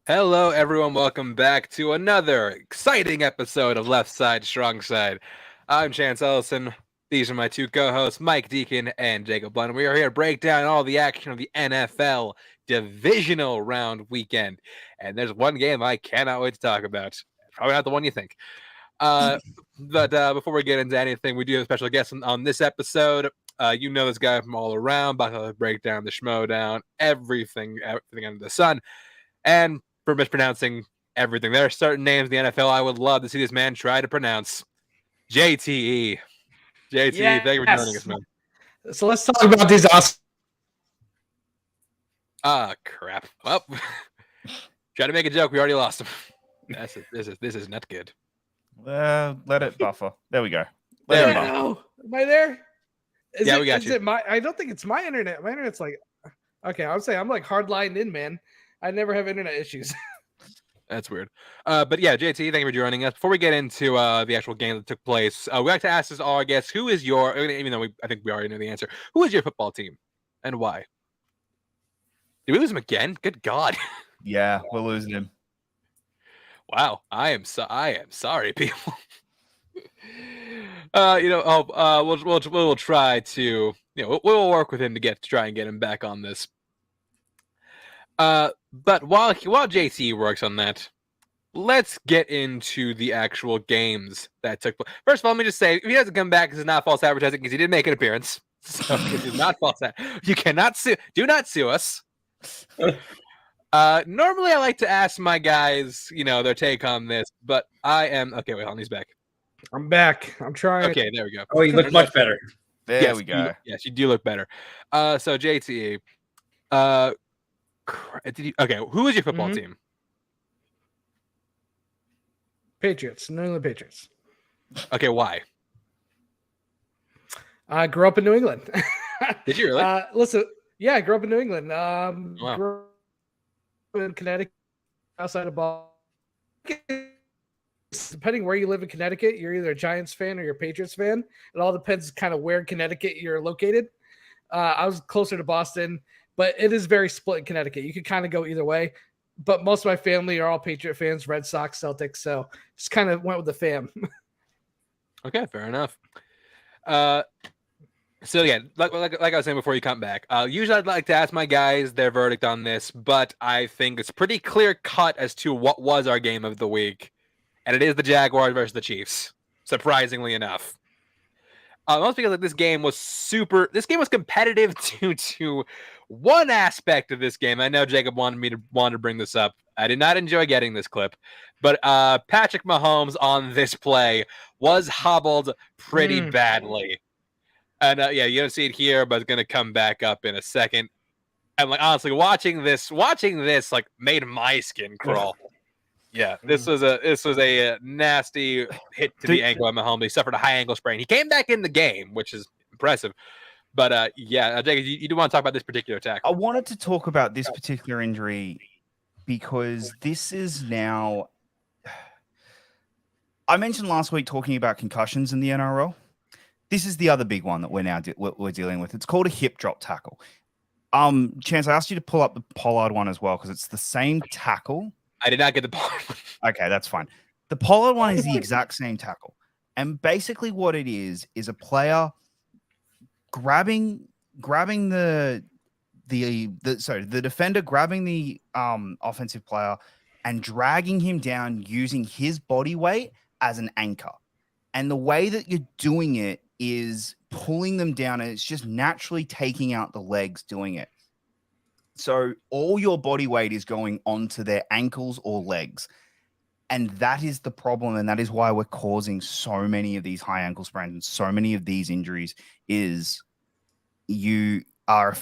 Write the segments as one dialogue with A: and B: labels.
A: Hello, everyone. Welcome back to another exciting episode of Left Side, Strong Side. I'm Chance Ellison. These are my two co-hosts, Mike Deacon and Jacob Blunt. We are here to break down all the action of the NFL Divisional Round weekend. And there's one game I cannot wait to talk about. Probably not the one you think. But before we get into anything, we do have a special guest on this episode. You know this guy from all around, about to break down the schmo down, everything under the sun. And for mispronouncing everything. There are certain names in the NFL I would love to see this man try to pronounce. JTE. JTE, thank you for joining us,
B: Yes.
A: man.
B: So let's talk about these awesome.
A: Ah, crap. Well, try to make a joke. We already lost him. This is not good.
C: Let it buffer. There we go.
A: There we go.
B: Am I there?
A: Yeah, we got
B: is
A: you.
B: it my? I don't think it's my internet. My internet's like, okay. I'm saying I'm like hardlined in, man. I never have internet issues.
A: That's weird. But yeah, JT, thank you for joining us. Before we get into the actual game that took place, we like to ask this all our guests: who is your? Even though I think we already know the answer, who is your football team, and why? Did we lose him again? Good God!
C: Yeah, we're losing him.
A: Wow, I am sorry, people. We'll try to we'll work with him to try and get him back on this. But while JC works on that, let's get into the actual games that took place. First of all, let me just say, if he doesn't come back, this is not false advertising because he did make an appearance. So this is not false. You cannot sue. Do not sue us. Normally, I like to ask my guys, their take on this, but I am okay. Wait, hold on, he's back.
B: I'm back. I'm trying.
A: Okay, there we go.
D: Oh, you look much better.
C: There we go.
A: Yes, you do look better. So JTE, who is your football team?
B: Patriots. New England Patriots.
A: Okay, why?
B: I grew up in New England.
A: Did you really?
B: Listen, yeah, I grew up in New England.
A: Wow.
B: Grew up in Connecticut, outside of Boston. Depending where you live in Connecticut, you're either a Giants fan or you're a Patriots fan. It all depends kind of where in Connecticut you're located. I was closer to Boston, but it is very split in Connecticut. You could kind of go either way. But most of my family are all Patriot fans, Red Sox, Celtics. So just kind of went with the fam.
A: Okay, fair enough. So yeah, like I was saying before you come back, usually I'd like to ask my guys their verdict on this, but I think it's pretty clear cut as to what was our game of the week, and it is the Jaguars versus the Chiefs. Surprisingly enough, most because this game was competitive due to one aspect of this game. I know Jacob wanted to bring this up. I did not enjoy getting this clip, but Patrick Mahomes on this play was hobbled pretty badly. And you don't see it here, but it's gonna come back up in a second. And like honestly, watching this like made my skin crawl. Yeah, this was a nasty hit to the ankle at Mahomes. He suffered a high ankle sprain. He came back in the game, which is impressive. But Jacob, you do want to talk about this particular tackle?
C: I wanted to talk about this particular injury because this is now. I mentioned last week talking about concussions in the NRL. This is the other big one that we're now we're dealing with. It's called a hip drop tackle. Chance, I asked you to pull up the Pollard one as well because it's the same tackle.
A: I did not get the Pollard one.
C: Okay, that's fine. The Pollard one is the exact same tackle, and basically what it is a player grabbing the defender grabbing the offensive player and dragging him down using his body weight as an anchor. And the way that you're doing it is pulling them down, and it's just naturally taking out the legs doing it. So all your body weight is going onto their ankles or legs. And that is the problem. And that is why we're causing so many of these high ankle sprains and so many of these injuries is you are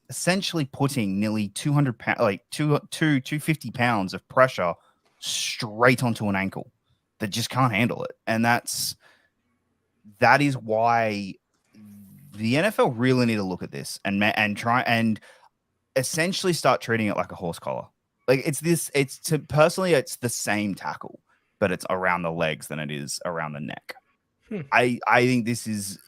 C: essentially putting nearly 200 pounds, like 250 pounds of pressure straight onto an ankle that just can't handle it. And that is why the NFL really need to look at this and try and essentially start treating it like a horse collar. Like personally, it's the same tackle, but it's around the legs than it is around the neck. I think this is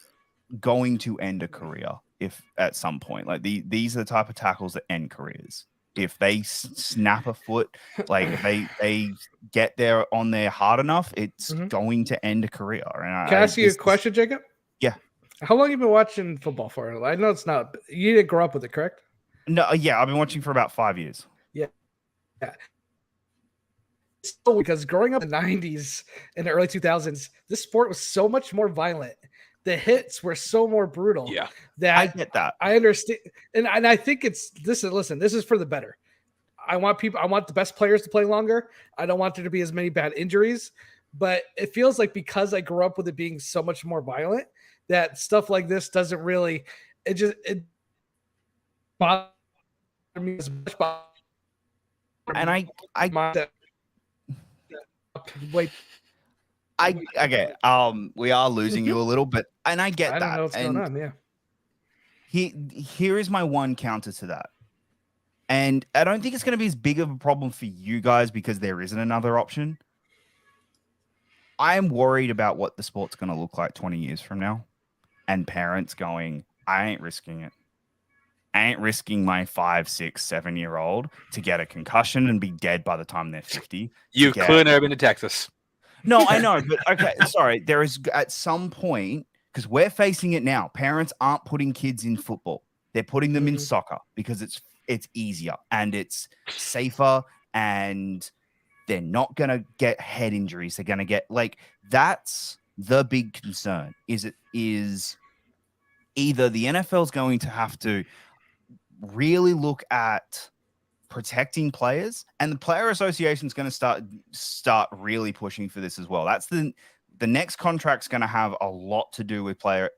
C: going to end a career if at some point, like these are the type of tackles that end careers. If they snap a foot, like they get there on there hard enough, it's going to end a career. And
B: Can I ask you a question, Jacob?
C: Yeah.
B: How long have you been watching football for? I know it's not. You didn't grow up with it, correct?
C: No, yeah, I've been watching for about 5 years.
B: Yeah. So, because growing up in the 90s and the early 2000s, this sport was so much more violent. The hits were so more brutal.
A: Yeah.
B: That
C: I get that.
B: I understand. And I think it's this is listen, this is for the better. I want the best players to play longer. I don't want there to be as many bad injuries. But it feels like because I grew up with it being so much more violent, that stuff like this doesn't really it bothers me as much.
C: And I
B: wait.
C: Okay. We are losing you a little, but and I get that.
B: I don't know what's going on. Yeah.
C: Here is my one counter to that. And I don't think it's going to be as big of a problem for you guys because there isn't another option. I am worried about what the sport's going to look like 20 years from now. And parents going, I ain't risking it. I ain't risking my 5, 6, 7-year-old to get a concussion and be dead by the time they're 50.
A: You've clearly never been to Texas.
C: No, I know, but okay, sorry. There is at some point, because we're facing it now, parents aren't putting kids in football. They're putting them in soccer because it's easier and it's safer and they're not going to get head injuries. They're going to get that's the big concern is either the NFL is going to have to really look at protecting players and the player association is going to start really pushing for this as well. That's the next contract's going to have a lot to do with player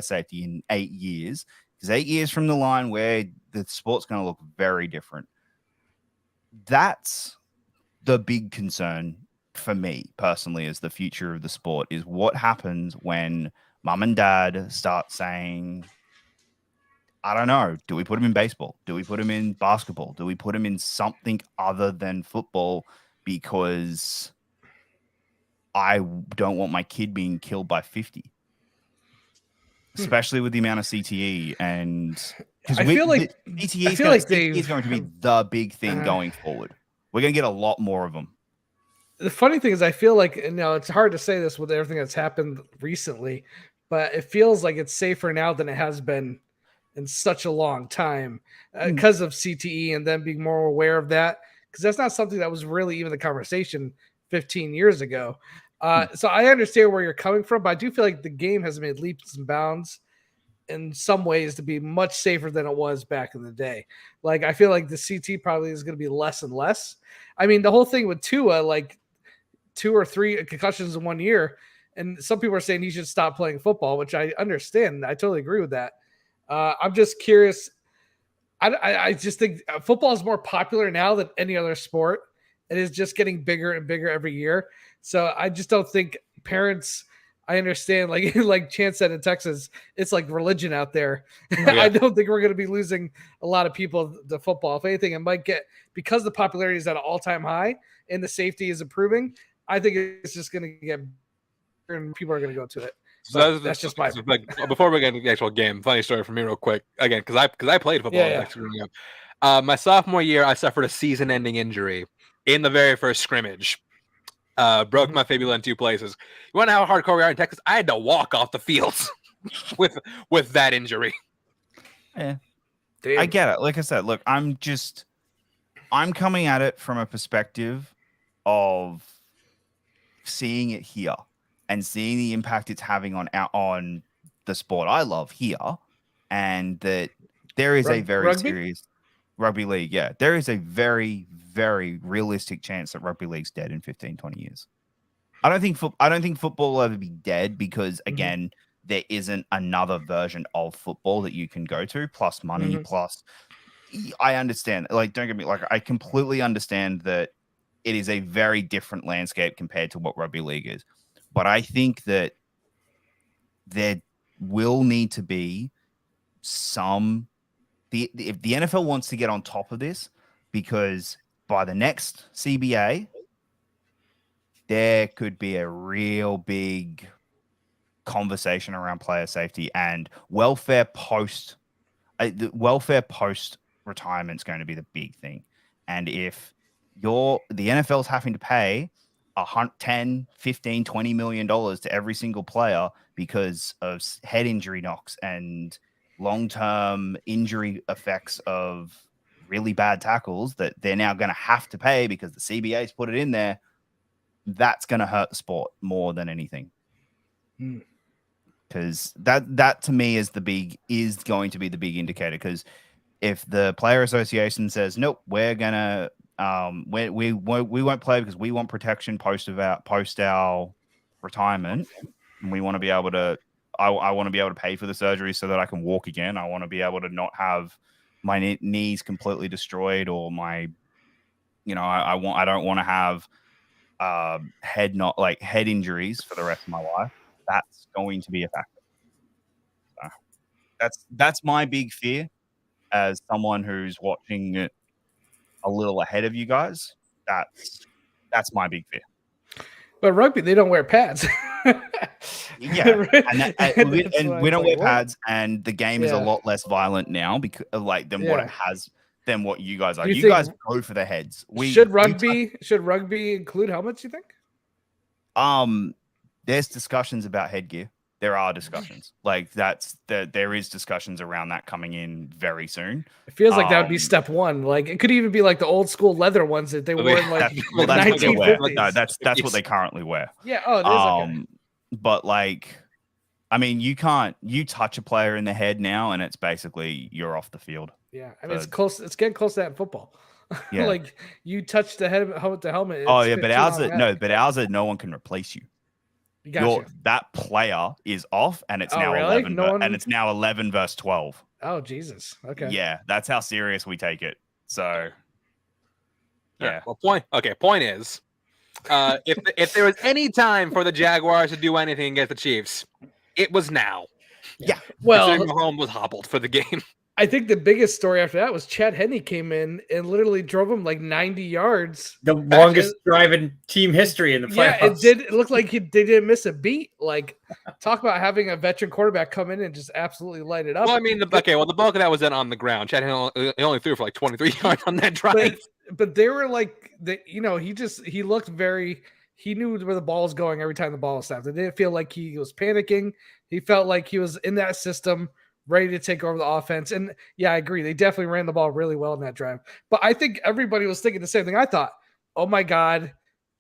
C: safety in 8 years. Because 8 years from the line where the sport's going to look very different. That's the big concern for me personally as the future of the sport is what happens when mum and dad start saying, I don't know, do we put him in baseball? Do we put him in basketball? Do we put him in something other than football because I don't want my kid being killed by 50? Especially with the amount of CTE and
B: I feel like
C: CTE is going to be the big thing going forward. We're going to get a lot more of them.
B: The funny thing is, I feel like it's hard to say this with everything that's happened recently, but it feels like it's safer now than it has been in such a long time because of CTE and them being more aware of that. Because that's not something that was really even the conversation 15 years ago. So I understand where you're coming from, but I do feel like the game has made leaps and bounds in some ways to be much safer than it was back in the day. Like, I feel like the CT probably is going to be less and less. I mean, the whole thing with Tua, like 2 or 3 concussions in 1 year, and some people are saying he should stop playing football, which I understand. I totally agree with that. I'm just curious. I just think football is more popular now than any other sport. It is just getting bigger and bigger every year. So I just don't think parents, I understand, like Chance said in Texas, it's like religion out there. Yeah. I don't think we're going to be losing a lot of people to football. If anything, it might get, because the popularity is at an all-time high and the safety is improving, I think it's just going to get bigger and people are going to go to it. So that's just my
A: before we get into the actual game, funny story for me real quick. Again, because I played football growing up. My sophomore year, I suffered a season-ending injury in the very first scrimmage. Broke my fibula in 2 places. You want to know how hardcore we are in Texas? I had to walk off the fields with that injury.
C: Yeah, I get it. Like I said, look, I'm coming at it from a perspective of seeing it here and seeing the impact it's having on the sport I love here, and that there is a very serious rugby league. Yeah, there is a very, very realistic chance that rugby league's dead in 15, 20 years. I don't think football will ever be dead because, again, there isn't another version of football that you can go to, plus money, plus I understand. Like, don't get me, like, I completely understand that it is a very different landscape compared to what rugby league is. But I think that there will need to be if the NFL wants to get on top of this, because by the next CBA, there could be a real big conversation around player safety and welfare post retirement's going to be the big thing. And if the NFL's having to pay $10, $15, $20 million to every single player because of head injury knocks and long-term injury effects of really bad tackles that they're now going to have to pay because the CBA's put it in there, that's going to hurt the sport more than anything. Because that to me is going to be the big indicator. Because if the player association says nope, we're gonna we won't play because we want protection post our retirement, and we want to be able to. I want to be able to pay for the surgery so that I can walk again. I want to be able to not have my knees completely destroyed or my, I don't want to have head injuries for the rest of my life. That's going to be a factor. So that's my big fear as someone who's watching it a little ahead of you guys. That's my big fear.
B: But rugby, they don't wear pads.
C: Yeah, and we don't wear pads, and the game is a lot less violent now because what it has than what you guys are. You guys go for the heads.
B: Should rugby include helmets? You think?
C: There's discussions about headgear. There are discussions there is discussions around that coming in very soon.
B: It feels like that would be step one. Like it could even be like the old school leather ones that they wore in like the 1950s.
C: No, that's what they currently wear.
B: Yeah. Oh, it is okay.
C: But you touch a player in the head now, and it's basically you're off the field.
B: Yeah, I mean it's close. It's getting close to that in football.
C: Yeah,
B: like you touch the head with the helmet.
C: Oh yeah, but ours no one can replace you.
B: Gotcha.
C: That player is off, and it's now 11. And it's now 11 versus 12.
B: Oh Jesus! Okay.
C: Yeah, that's how serious we take it. So, yeah.
A: Well, point is, if there was any time for the Jaguars to do anything against the Chiefs, it was now.
B: Yeah. Well,
A: Mahomes was hobbled for the game.
B: I think the biggest story after that was Chad Henne came in and literally drove him like 90 yards.
D: The longest drive in team history in the playoffs.
B: Yeah, it looked like they didn't miss a beat. Like, talk about having a veteran quarterback come in and just absolutely light it up.
A: Well, I mean, the bulk of that was then on the ground. Chad Henne only threw for like 23 yards on that drive.
B: But they were like, he looked he knew where the ball was going every time the ball was snapped. It didn't feel like he was panicking. He felt like he was in that system, ready to take over the offense. And yeah, I agree. They definitely ran the ball really well in that drive. But I think everybody was thinking the same thing. I thought, oh my God,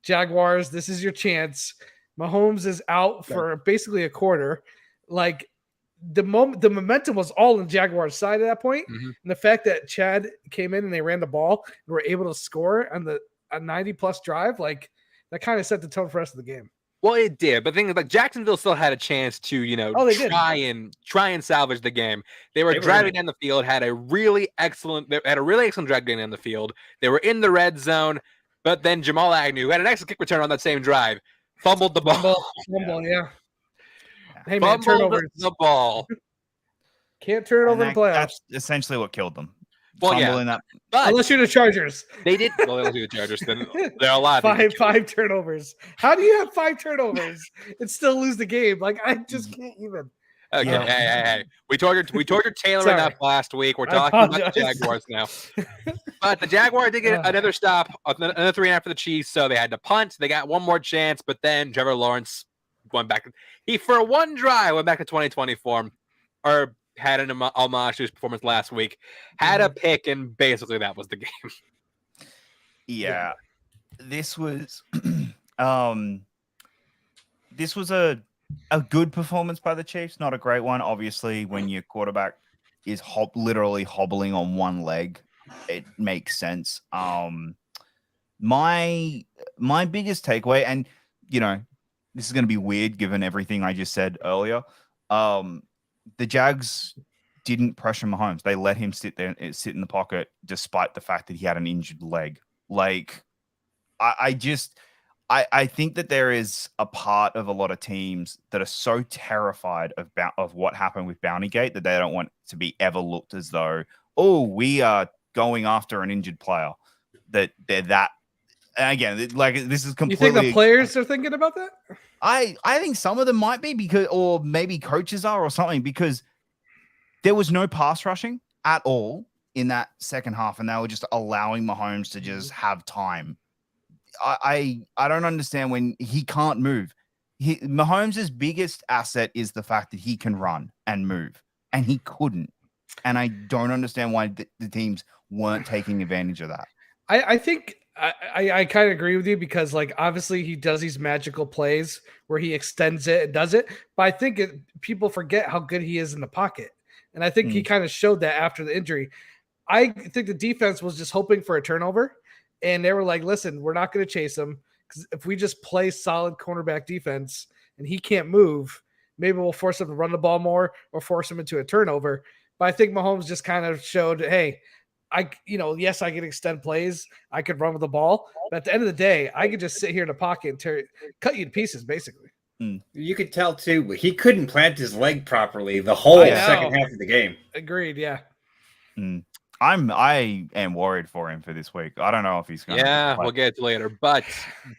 B: Jaguars, this is your chance. Mahomes is out for basically a quarter. Like the momentum was all on Jaguars' side at that point.
A: Mm-hmm.
B: And the fact that Chad came in and they ran the ball and were able to score on a 90-plus drive, like that kind of set the tone for the rest of the game.
A: Well, it did, but the thing is, like Jacksonville still had a chance to, try and salvage the game. They were driving down the field, had a really excellent drive getting down the field. They were in the red zone, but then Jamal Agnew, who had an excellent kick return on that same drive, fumbled the ball.
B: Yeah. Hey man, turnovers.
A: The ball.
B: Can't turn it over in playoffs.
C: That's essentially what killed them.
A: Well,
B: but unless you're the Chargers.
A: They did. Well, unless you're the Chargers, then they're alive.
B: Five turnovers. How do you have 5 turnovers and still lose the game? Like I just can't even.
A: Okay, hey. We tortured Taylor enough last week. We're talking about the Jaguars now. But the Jaguars did get another stop, another 3.5 for the Chiefs, so they had to punt. They got one more chance, but then Trevor Lawrence went back. He for one drive went back to 2020 form, or had an homage to his performance last week, had a pick, and basically that was the game.
C: Yeah. This was a good performance by the Chiefs, not a great one. Obviously, when your quarterback is literally hobbling on one leg, it makes sense. My biggest takeaway, and this is going to be weird given everything I just said earlier. The Jags didn't pressure Mahomes. They let him sit in the pocket despite the fact that he had an injured leg. Like, I think that there is a part of a lot of teams that are so terrified of what happened with Bountygate that they don't want to be ever looked as though, we are going after an injured player. That they're that. And again, like this is completely.
B: You think the players are thinking about that?
C: I think some of them might be or maybe coaches are or something, because there was no pass rushing at all in that second half, and they were just allowing Mahomes to just have time. I don't understand when he can't move. Mahomes' biggest asset is the fact that he can run and move, and he couldn't. And I don't understand why the teams weren't taking advantage of that.
B: I think I kind of agree with you because, like, obviously he does these magical plays where he extends it and does it, but I think people forget how good he is in the pocket, and I think he kind of showed that after the injury. I think the defense was just hoping for a turnover, and they were like, "Listen, we're not going to chase him because if we just play solid cornerback defense and he can't move, maybe we'll force him to run the ball more or force him into a turnover." But I think Mahomes just kind of showed, "Hey, yes, I can extend plays. I could run with the ball. But at the end of the day, I could just sit here in the pocket and cut you to pieces, basically."
D: You could tell, too, he couldn't plant his leg properly the whole second half of the game.
B: Agreed, yeah.
C: I am worried for him for this week. I don't know if he's going to.
A: Yeah, we'll get to later. But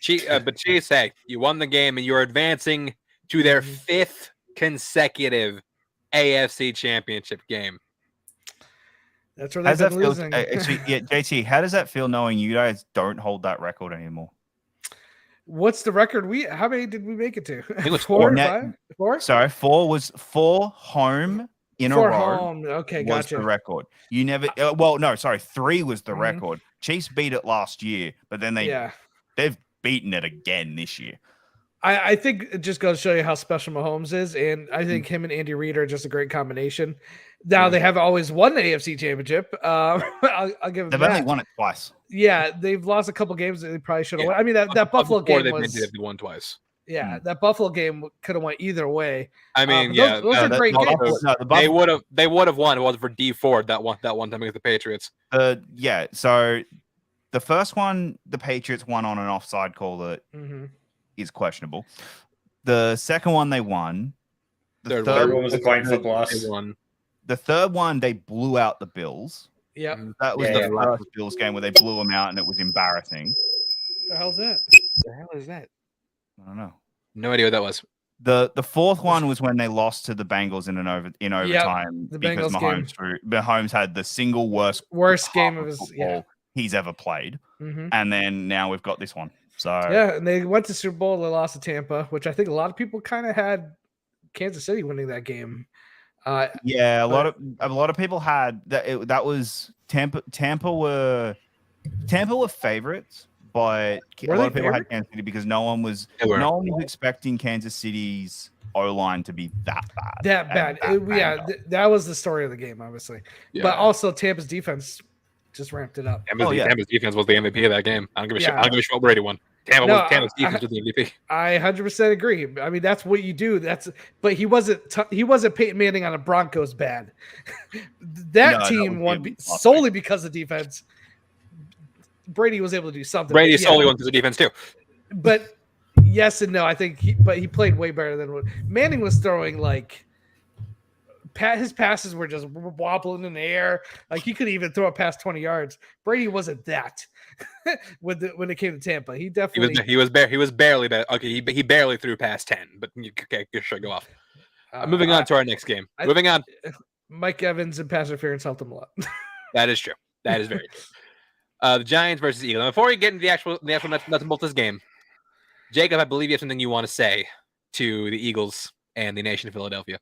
A: Chiefs, hey, you won the game, and you're advancing to their 5th consecutive AFC Championship game.
B: That's where they've been losing.
C: Actually, yeah, JT, how does that feel knowing you guys don't hold that record anymore?
B: What's the record? How many did we make it to?
A: I think it was
B: 4 or 5? 4?
C: Sorry, 4 was 4 home in
B: 4
C: a row.
B: Home. Okay,
C: was
B: gotcha.
C: the record. You never. 3 was the record. Chiefs beat it last year, but then they've beaten it again this year.
B: I think it just goes to show you how special Mahomes is, and I think him and Andy Reid are just a great combination. Now they haven't always won the AFC Championship. I'll give them
C: They've
B: that.
C: only won it twice.
B: Yeah, they've lost a couple games that they probably should have won. I mean, that Buffalo game was.
A: They've won twice.
B: Yeah, that Buffalo game could have went either way.
A: I mean,
B: those are great games.
A: They would have won. It wasn't for D Ford that one time against the Patriots.
C: So the first one, the Patriots won on an offside call that is questionable. The second one they won.
D: The third one was a coin flip loss.
C: The third one they blew out the Bills.
B: Yeah,
C: that was the first Bills game where they blew them out and it was embarrassing.
B: The hell's that?
A: The hell is that?
C: I don't know.
A: No idea what that was.
C: The fourth one was when they lost to the Bengals in overtime because Mahomes had the single worst
B: game of his
C: he's ever played, and then now we've got this one. So
B: and they went to Super Bowl. They lost to Tampa, which I think a lot of people kind of had Kansas City winning that game.
C: A lot of people had that. That was Tampa. Tampa were favorites. But a lot of people had Kansas City because no one was expecting Kansas City's O-line to be that bad.
B: That was the story of the game, obviously. Yeah. But also Tampa's defense just ramped it up.
A: Tampa's defense was the MVP of that game. I don't give a shit. I don't give a shit what Brady won. Tampa's defense was the MVP.
B: I 100% agree. I mean, that's what you do. But he wasn't Peyton Manning on the Broncos bad. Team won solely because of defense. Brady was able to do something.
A: Brady solely won because of defense too.
B: But yes and no. I think he played way better than what Manning was throwing. Like his passes were just wobbling in the air. Like he couldn't even throw it past 20 yards. Brady wasn't that when it came to Tampa. He definitely
A: he was barely better. Okay, he barely threw past 10. But okay, sure, go off. Moving on to our next game. Moving on.
B: Mike Evans and pass interference helped him a lot.
A: That is true. That is very true. The Giants versus Eagles. And before we get into the actual nuts and bolts of this game, Jacob, I believe you have something you want to say to the Eagles and the nation of Philadelphia.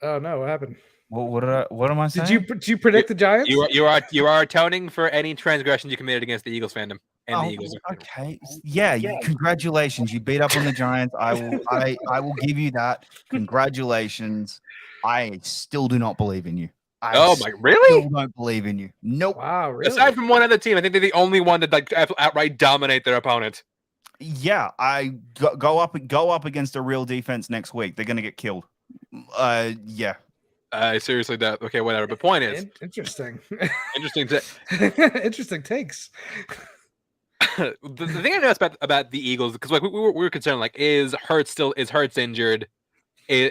B: Oh no, what happened?
C: What am I saying?
B: Did you predict the Giants?
A: You are atoning for any transgressions you committed against the Eagles fandom and the Eagles.
C: Okay. Yeah, congratulations. You beat up on the Giants. I will give you that. Congratulations. I still do not believe in you.
A: Really?
C: Still don't believe in you. Nope.
B: Wow, really?
A: Aside from one other team, I think they're the only one that outright dominate their opponent.
C: Yeah, I go up against a real defense next week. They're gonna get killed. Yeah.
A: I seriously doubt. Okay, whatever. But point is,
B: interesting.
A: Interesting
B: takes.
A: The thing I noticed about the Eagles, because like we were concerned, like is Hurts injured?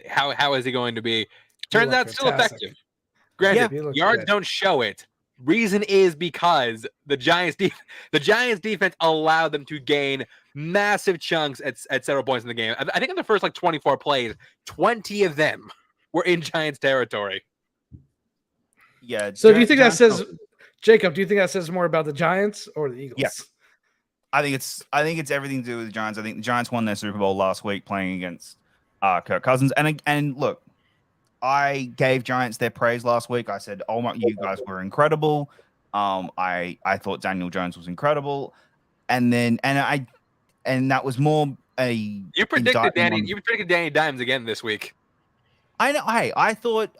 A: How is he going to be? Turns out still effective. Granted, yards don't show it. Reason is because the Giants defense allowed them to gain massive chunks at several points in the game. I think in the first 24 plays, 20 of them were in Giants territory.
C: Yeah.
B: So do you think that
C: Giants
B: says, Jacob? Do you think that says more about the Giants or the Eagles?
C: Yes. I think it's everything to do with the Giants. I think the Giants won their Super Bowl last week playing against Kirk Cousins. And look, I gave Giants their praise last week. I said, "Oh my, you guys were incredible." I thought Daniel Jones was incredible, and that was more a
A: You predicted Danny Dimes again this week.
C: I know. Hey, I thought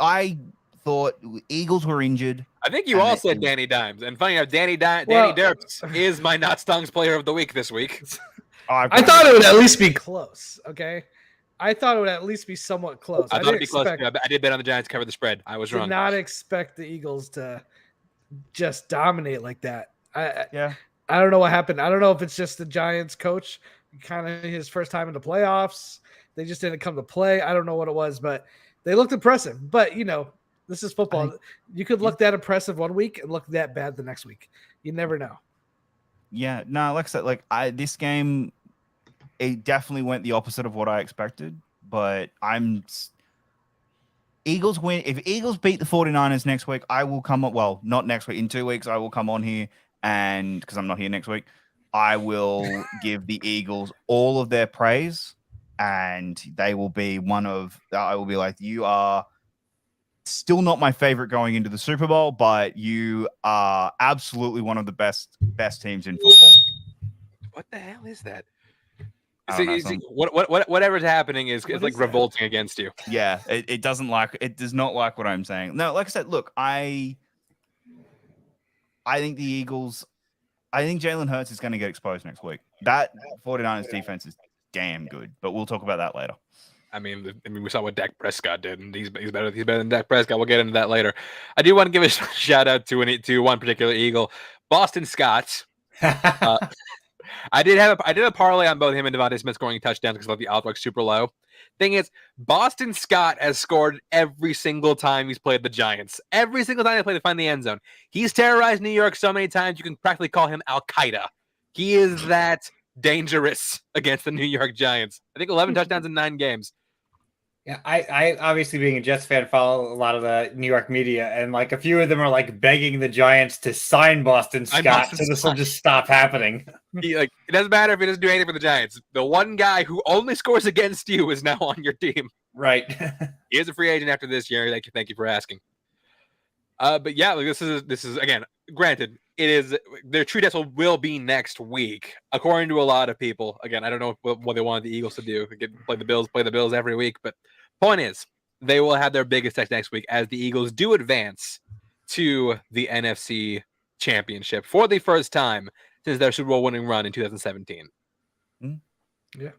C: Eagles were injured.
A: I think you all said Danny Dimes. And funny enough, Danny Derps is my Not Stonks player of the week this week.
B: I thought it would at least be close. Okay. I thought it would at least be somewhat close.
A: I thought it'd be close. I did bet on the Giants to cover the spread. I was wrong.
B: Did not expect the Eagles to just dominate like that. I don't know what happened. I don't know if it's just the Giants coach, kind of his first time in the playoffs. They just didn't come to play. I don't know what it was, but they looked impressive. But, this is football. You could look that impressive one week and look that bad the next week. You never know.
C: Yeah, no, like I said, this game, it definitely went the opposite of what I expected. But Eagles win. If Eagles beat the 49ers next week, I will come up. Well, not next week. In 2 weeks, I will come on here and because I'm not here next week, I will give the Eagles all of their praise, and they will be I will be like, you are still not my favorite going into the Super Bowl, but you are absolutely one of the best teams in football.
A: What the hell is that? Whatever's happening is like revolting against you.
C: Yeah, it does not like what I'm saying. No, like I said, look, I think the Eagles, I think Jalen Hurts is going to get exposed next week. That 49ers defense is damn good, but we'll talk about that later.
A: I mean, we saw what Dak Prescott did, and he's better than Dak Prescott. We'll get into that later. I do want to give a shout out to one particular Eagle, Boston Scott. I did a parlay on both him and Devontae Smith scoring touchdowns because of the odds were super low. Thing is, Boston Scott has scored every single time he's played the Giants. Every single time they play to find the end zone. He's terrorized New York so many times you can practically call him Al Qaeda. He is that dangerous against the New York Giants. I think 11 touchdowns in 9 games.
D: Yeah, I obviously being a Jets fan follow a lot of the New York media, and like a few of them are like begging the Giants to sign Boston Scott, so this will just stop happening.
A: It doesn't matter if he doesn't do anything for the Giants. The one guy who only scores against you is now on your team.
D: Right.
A: He is a free agent after this year. Thank you for asking. But yeah, this is again. Granted, it is their true test will be next week, according to a lot of people. Again, I don't know what they wanted the Eagles to do. Play the Bills every week. But point is, they will have their biggest test next week as the Eagles do advance to the NFC Championship for the first time since their Super Bowl winning run in 2017.
B: Yeah.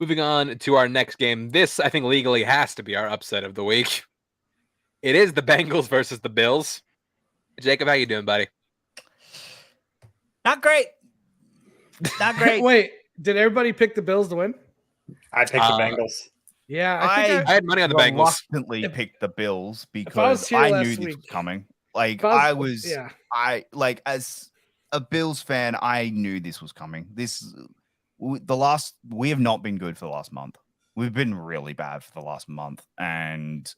A: Moving on to our next game. This, I think, legally has to be our upset of the week. It is the Bengals versus the Bills. Jacob, how you doing, buddy?
C: Not great. Not great.
B: Wait, did everybody pick the Bills to win?
D: I picked the Bengals.
B: Yeah,
A: I had money on the Bengals.
C: Reluctantly picked the Bills because I knew this was coming. Like as a Bills fan, I knew this was coming. We have not been good for the last month. We've been really bad for the last month, and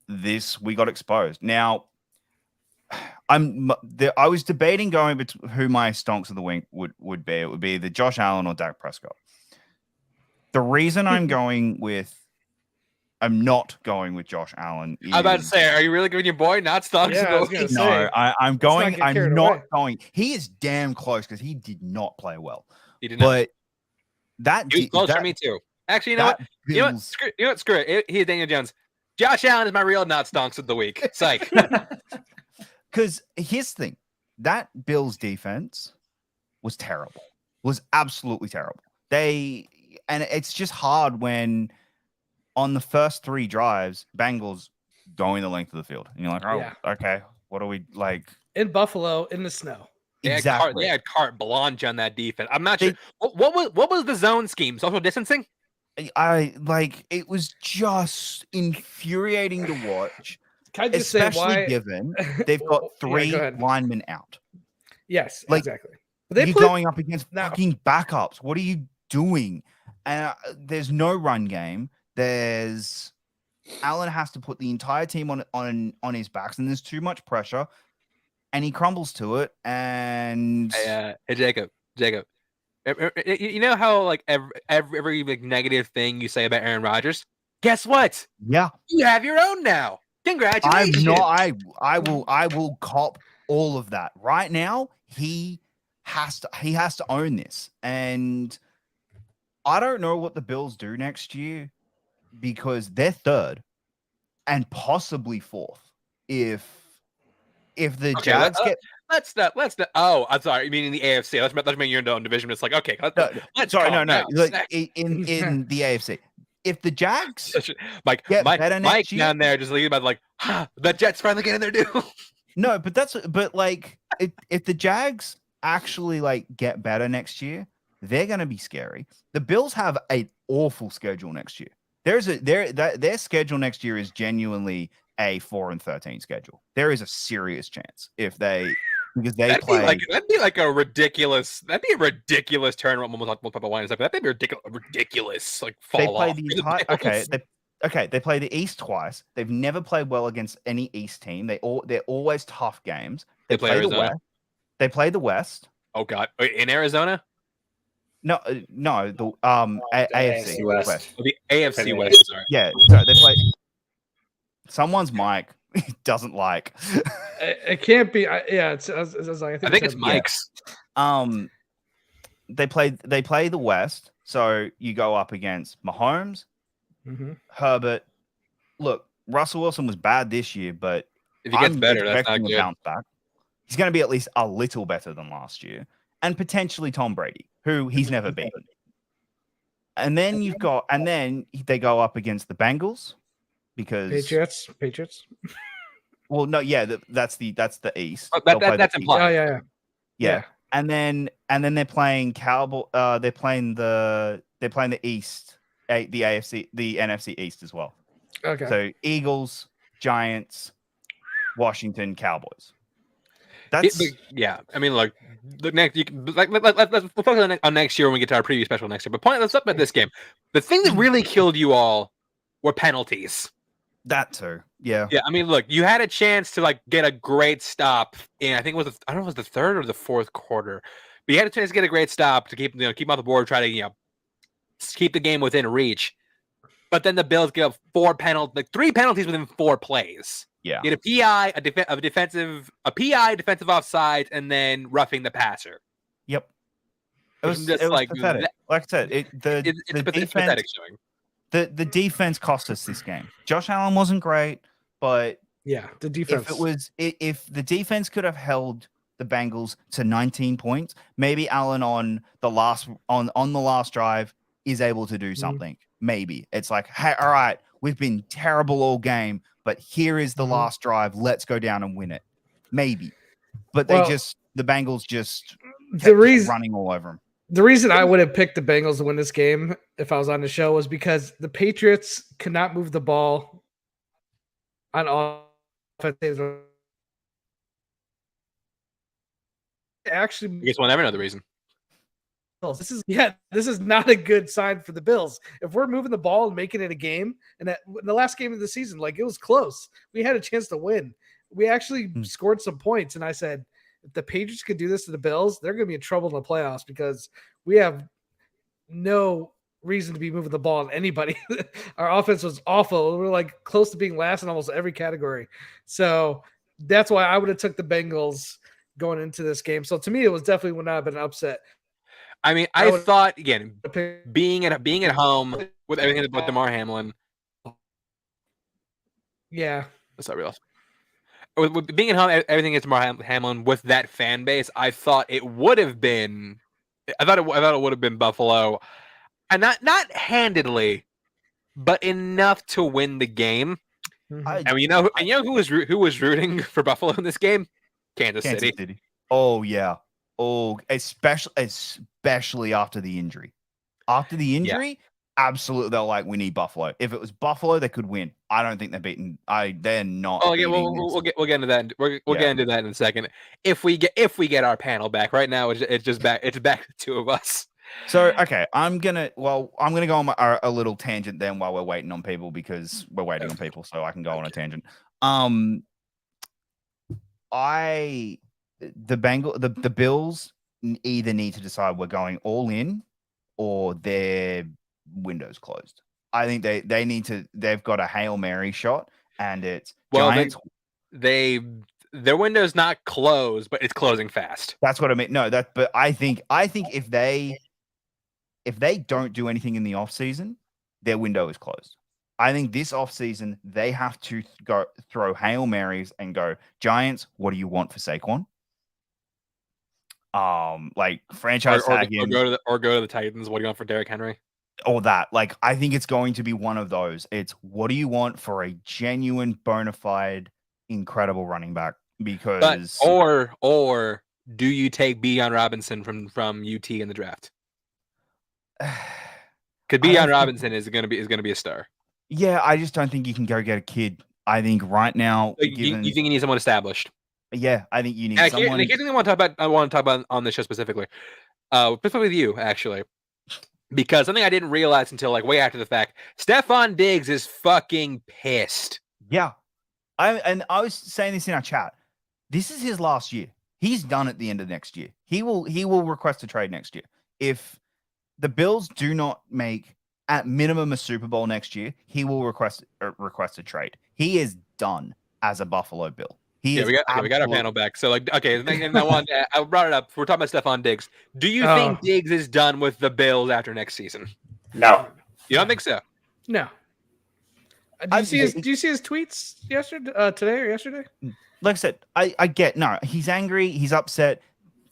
C: we got exposed. Now, I was debating going between who my stonks of the week would be. It would be either Josh Allen or Dak Prescott. The reason I'm not going with Josh Allen.
A: I'm about to say, are you really giving your boy not stonks of the week?
C: No, I'm going. I'm not going. He is damn close because he did not play well.
A: He did not.
C: But
A: he was close for me too. Actually, you know what? You know what? Screw it. He's Daniel Jones. Josh Allen is my real not stonks of the week. Psych.
C: Because here's the thing. That Bills defense was terrible. Was absolutely terrible. And it's just hard when on the first 3 drives, Bengals going the length of the field. And you're like, okay, what are we like?
B: In Buffalo, in the snow.
C: Exactly.
A: They had carte blanche on that defense. I'm not sure. What was the zone scheme? Social distancing?
C: It was just infuriating to watch.
B: Can I just
C: especially
B: say why?
C: Given they've got 3 linemen out.
B: Yes, exactly.
C: But you're going up against fucking backups. What are you doing? And there's no run game. There's Allen has to put the entire team on his backs, and there's too much pressure, and he crumbles to it. And
A: Hey, Jacob, you know how like every like negative thing you say about Aaron Rodgers? Guess what?
C: yeah,
A: You have your own now. Congratulations.
C: I will cop all of that. Right now, he has to own this. And I don't know what the Bills do next year because they're third and possibly fourth if the Jags get.
A: Let's not. Oh, I'm sorry. You mean in the AFC? Let's make your own division. It's like okay. Let's
C: sorry,
A: calm
C: no.
A: down.
C: Like, in the AFC, if the Jags
A: Mike
C: better
A: Mike
C: next year,
A: down there just leaving about like, the Jets finally getting their due.
C: no, but like if the Jags actually like get better next year, they're gonna be scary. The Bills have an awful schedule next year. Their schedule next year is genuinely a 4-13 schedule. There is a serious chance because they play
A: That'd be a ridiculous tournament. Multiple wines. That'd be ridiculous. Like
C: they
A: fall
C: play
A: off.
C: They play the East twice. They've never played well against any East team. They're always tough games.
A: They play
C: the West. They play the West.
A: Oh God, in Arizona?
C: No, the AFC West.
A: The AFC West. Sorry.
C: Yeah, so they play. Someone's mic doesn't like.
B: It can't be. It's like
A: I think it's Mike's.
C: They play the West, so you go up against Mahomes, Herbert. Look, Russell Wilson was bad this year, but
A: if he gets better, that's not good.
C: Bounce back. He's going to be at least a little better than last year, and potentially Tom Brady, who he's never beaten. And then they go up against the Bengals because
B: Patriots.
C: Well, no, yeah, that's the East.
A: Oh, that's implied.
B: Oh,
C: yeah. And then they're playing they're playing the East, the AFC, the NFC East as well.
B: Okay.
C: So Eagles, Giants, Washington, Cowboys. That's
A: I mean, like the next. Let's focus on next year when we get to our preview special next year. But let's talk about this game. The thing that really killed you all were penalties.
C: That too. Yeah.
A: Yeah. I mean, look, you had a chance to like get a great stop in. I think it was I don't know if it was the third or the fourth quarter, but you had a chance to get a great stop to keep off the board, try to keep the game within reach. But then the Bills give up 3 penalties within 4 plays.
C: Yeah.
A: You had a PI, a defensive offside, and then roughing the passer.
C: Yep. It was pathetic. Like I said, it's
A: pathetic showing.
C: The defense cost us this game. Josh Allen wasn't great, but
B: yeah, the defense.
C: If the defense could have held the Bengals to 19 points, maybe Allen on the last drive is able to do something. Maybe it's like, hey, all right, we've been terrible all game, but here is the last drive. Let's go down and win it. Maybe, but the Bengals just running all over them.
B: The reason I would have picked the Bengals to win this game if I was on the show was because the Patriots cannot move the ball on offense. Actually,
A: I guess we'll never know the reason.
B: This is not a good sign for the Bills. If we're moving the ball and making it a game, and in the last game of the season, like it was close, we had a chance to win. We actually scored some points, and I said, if the Patriots could do this to the Bills, they're going to be in trouble in the playoffs because we have no reason to be moving the ball on anybody. Our offense was awful. We're like close to being last in almost every category. So that's why I would have took the Bengals going into this game. So to me, it was definitely would not have been an upset.
A: I mean, I thought again, being at home with everything about DeMar Hamlin.
B: Yeah,
A: that's not real. With being at home, everything is DeMar Hamlin with that fan base. I thought it would have been. I thought it would have been Buffalo, and not handedly, but enough to win the game. And you know who was rooting for Buffalo in this game? Kansas City.
C: Oh yeah. Oh, especially after the injury. Absolutely, they're like, we need Buffalo. If it was Buffalo, they could win. I don't think they're beaten. They're not.
A: Oh yeah, we'll get into that. We'll get into that in a second. If we get our panel back right now, it's just back. It's back to 2 of us.
C: So okay, I'm gonna go on a little tangent then while we're waiting on people because we're waiting on people, so I can go on a tangent. The Bills either need to decide we're going all in or their window's closed. I think they need to. They've got a Hail Mary shot, and it's Giants.
A: Their window's not closed, but it's closing fast.
C: That's what I mean. No, but I think if they don't do anything in the offseason, their window is closed. I think this offseason, they have to go throw Hail Marys and go, Giants, what do you want for Saquon? Like franchise tag him.
A: Or go to the Titans. What do you want for Derrick Henry?
C: Or that. Like, I think it's going to be one of those. It's what do you want for a genuine, bona fide, incredible running back? Because
A: or do you take Bijan Robinson from UT in the draft? Because Bijan Robinson is gonna be a star.
C: Yeah, I just don't think you can go get a kid. I think right now,
A: you think you need someone established.
C: Yeah, I think you need
A: someone. Here's the thing I want to talk about on this show specifically. Specifically with you, actually. Because something I didn't realize until like way after the fact, Stephon Diggs is fucking pissed.
C: Yeah. I was saying this in our chat. This is his last year. He's done at the end of next year. He will request a trade next year. If the Bills do not make at minimum a Super Bowl next year, he will request a trade. He is done as a Buffalo Bill. We
A: got our panel back. So like, okay, and I brought it up. We're talking about Stephon Diggs. Do you think Diggs is done with the Bills after next season?
D: No.
A: You don't think so?
B: No. Do you see his tweets today or yesterday?
C: Like I said, I get no. He's angry. He's upset.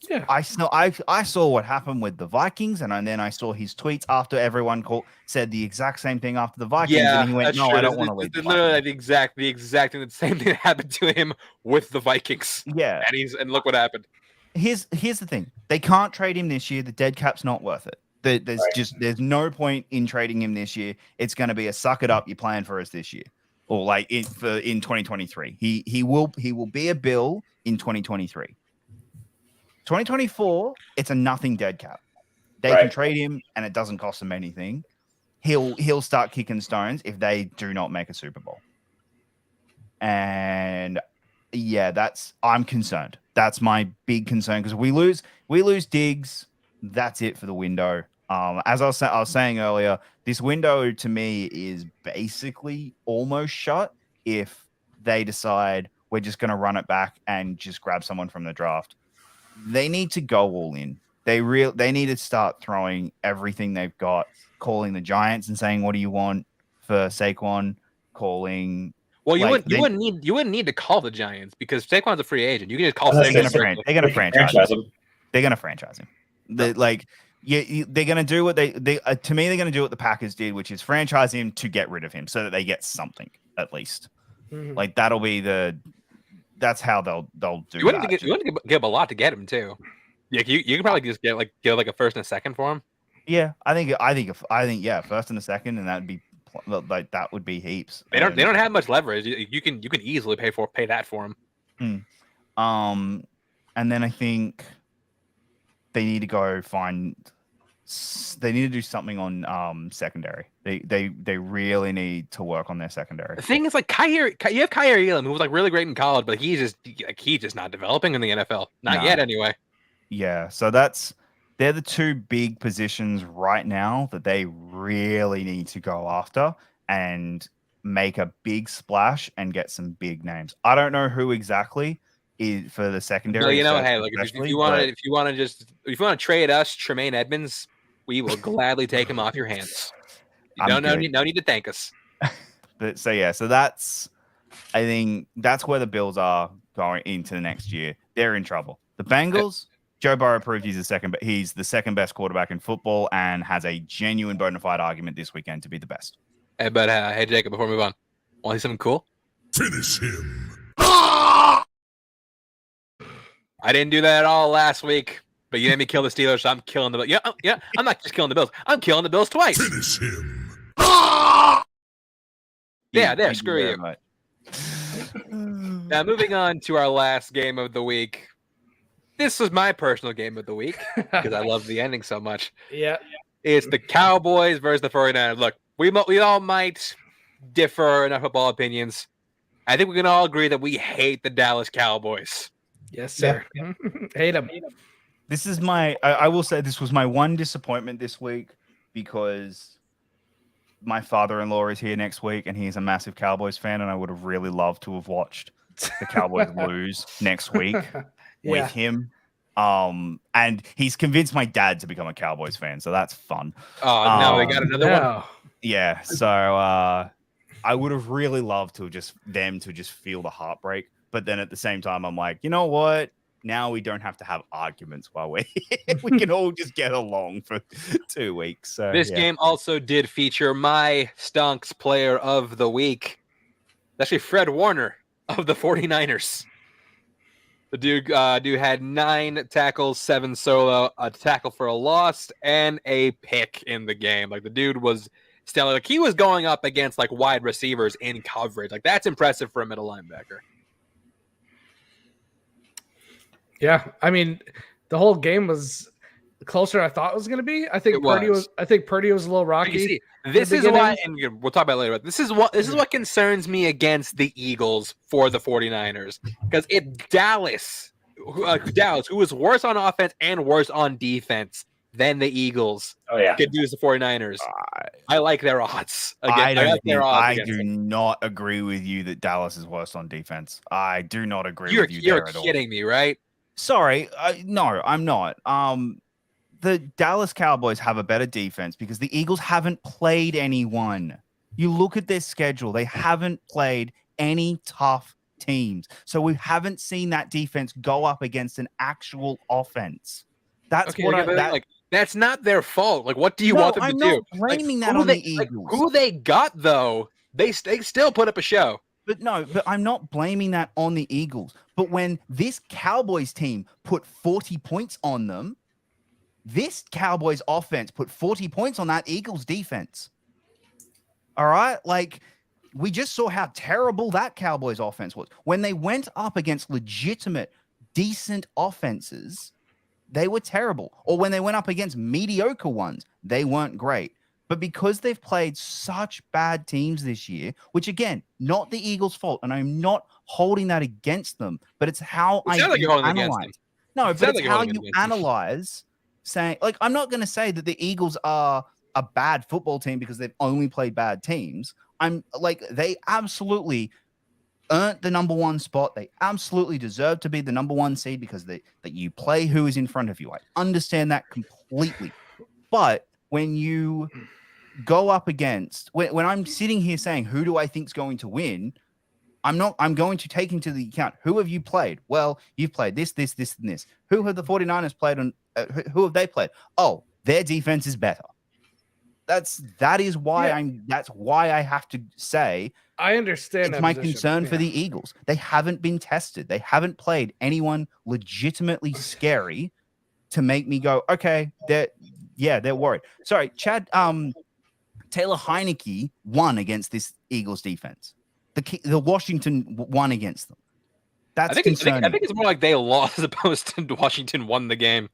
B: Yeah.
C: I saw what happened with the Vikings, and then I saw his tweets after everyone said the exact same thing after the Vikings, and he went, "No, I don't want to leave."
A: Literally the exact the same thing that happened to him with the Vikings.
C: Yeah,
A: and look what happened.
C: Here's the thing: they can't trade him this year. The dead cap's not worth it. There's no point in trading him this year. It's going to be a suck it up. You're playing for us this year, or like in 2023. He will be a Bill in 2023. 2024, it's a nothing dead cap. They can trade him, and it doesn't cost them anything. He'll start kicking stones if they do not make a Super Bowl. And yeah, I'm concerned. That's my big concern because we lose Diggs. That's it for the window. As I was saying earlier, this window to me is basically almost shut if they decide we're just going to run it back and just grab someone from the draft. They need to go all in. They need to start throwing everything they've got, calling the Giants and saying, "What do you want for Saquon?" Calling.
A: Well, you wouldn't need to call the Giants because Saquon's a free agent. You can just call.
C: They're going to franchise him. They're going to franchise him. They're going to do what they to me. They're going to do what the Packers did, which is franchise him to get rid of him, so that they get something at least. Mm-hmm. Like that'll be that's how they'll do.
A: You wouldn't give a lot to get him too. Yeah, you can probably just get like a first and a second for him.
C: Yeah, I think yeah, first and a second, and that'd be like that would be heaps.
A: They don't have much leverage. You can easily pay that for him.
C: And then I think they need to go find. They need to do something on secondary. They really need to work on their secondary.
A: The thing is, like you have Kyrie Elam, who was like really great in college, but he's just not developing in the NFL. Not yet, anyway.
C: Yeah, so they're the two big positions right now that they really need to go after and make a big splash and get some big names. I don't know who exactly is for the secondary.
A: No, hey, like if you want to trade us Tremaine Edmonds, we will gladly take him off your hands. No need to thank us.
C: But so that's I think that's where the Bills are going into the next year. They're in trouble. The Bengals, Joe Burrow proved he's the second best quarterback in football and has a genuine bona fide argument this weekend to be the best.
A: Hey, but hey, Jacob, before we move on, want to see something cool?
E: Finish him.
A: I didn't do that at all last week, but you made me kill the Steelers, so I'm killing the Bills. Yeah, I'm not just killing the Bills. I'm killing the Bills twice.
E: Finish him.
A: Yeah, screw you. Now, moving on to our last game of the week. This was my personal game of the week because I love the ending so much.
B: Yeah.
A: It's the Cowboys versus the 49ers. Look, we all might differ in our football opinions. I think we can all agree that we hate the Dallas Cowboys.
B: Yes, sir. Hate them.
C: This is I will say this was my one disappointment this week because my father-in-law is here next week and he's a massive Cowboys fan, and I would have really loved to have watched the Cowboys lose next week with him. And he's convinced my dad to become a Cowboys fan, so that's fun.
A: Oh, no, we got another one.
C: Yeah, so I would have really loved to just feel the heartbreak, but then at the same time, I'm like, you know what? Now we don't have to have arguments while we're here. We can all just get along for 2 weeks. So
A: this game also did feature my Stonks player of the week. It's actually Fred Warner of the 49ers. The dude had 9 tackles, 7 solo, a tackle for a loss, and a pick in the game. Like, the dude was stellar. Like, he was going up against like wide receivers in coverage. Like, that's impressive for a middle linebacker.
B: Yeah, I mean, the whole game was closer than I thought it was going to be. I think Purdy was a little rocky.
A: See, this is why, and we'll talk about it later. But this is what concerns me against the Eagles for the 49ers, because it's Dallas, who is worse on offense and worse on defense than the Eagles.
D: Oh yeah,
A: could use the 49ers. I like their odds.
C: I do not agree with you that Dallas is worse on defense. I do not agree with you there at all.
A: You're kidding me, right?
C: Sorry, no, I'm not. The Dallas Cowboys have a better defense because the Eagles haven't played anyone. You look at their schedule; they haven't played any tough teams, so we haven't seen that defense go up against an actual offense. That's
A: that's not their fault. Like, what do you want them to do?
C: I'm not blaming that on the Eagles.
A: Who they got though, they still put up a show.
C: But I'm not blaming that on the Eagles. But when this Cowboys team put 40 points on them, this Cowboys offense put 40 points on that Eagles defense. All right? Like, we just saw how terrible that Cowboys offense was. When they went up against legitimate, decent offenses, they were terrible. Or when they went up against mediocre ones, they weren't great. But because they've played such bad teams this year, which again, not the Eagles' fault, and I'm not holding that against them, but it's how analyze. No, but it's how you analyze saying, like, I'm not going to say that the Eagles are a bad football team because they've only played bad teams. I'm like, they absolutely earned the number 1 spot. They absolutely deserve to be the number 1 seed because that you play who is in front of you. I understand that completely. But when you go up against, when I'm sitting here saying, who do I think is going to win? I'm going to take into the account, who have you played? Well, you've played this, and this. Who have the 49ers played on? Who have they played? Oh, their defense is better. That's why I have to say,
B: I understand.
C: It's my concern for the Eagles. They haven't been tested. They haven't played anyone legitimately scary to make me go, okay, they're worried. Sorry, Chad. Taylor Heineke won against this Eagles defense. The Washington won against them. That's concerning.
A: I think it's more like they lost as opposed to Washington won the game.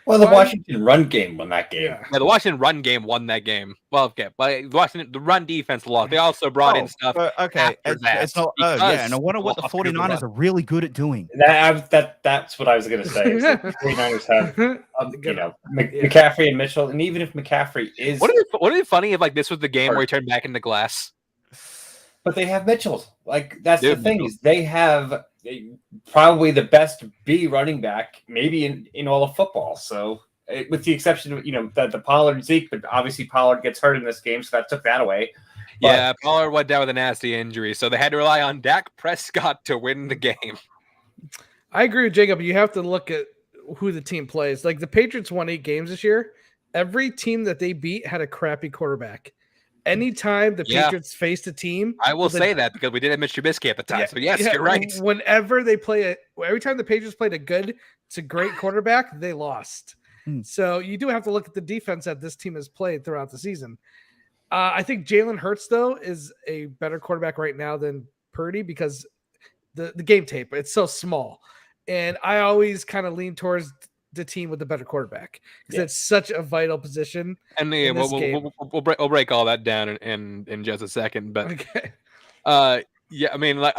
D: Well, the Washington run game won that game.
A: Yeah, the Washington run game won that game. Well, okay, but the run defense lost. They also brought in stuff.
C: Okay, it's not. And I wonder what the 49ers are really good at doing.
D: That's what I was going to say. The 49ers have, McCaffrey and Mitchell, and even if McCaffrey is,
A: would it be funny if like this was the game where he turned back into glass?
D: But they have Mitchell. Like, that's the thing is they have probably the best B running back maybe in all of football. So with the exception of, the Pollard Zeke, but obviously Pollard gets hurt in this game, so that took that away.
A: Yeah, Pollard went down with a nasty injury, so they had to rely on Dak Prescott to win the game.
B: I agree with Jacob. You have to look at who the team plays. Like, the Patriots won 8 games this year. Every team that they beat had a crappy quarterback. Anytime the Patriots faced a team,
A: I will say that because we did have Mitch Trubisky at the time. So yes, you're right.
B: Whenever they every time the Patriots played a good to great quarterback, they lost. So you do have to look at the defense that this team has played throughout the season. I think Jalen Hurts though is a better quarterback right now than Purdy because the game tape, it's so small. And I always kind of lean towards the team with the better quarterback because it's such a vital position.
A: And
B: in this game.
A: we'll break all that down in just a second. But
B: Okay.
A: yeah, I mean, like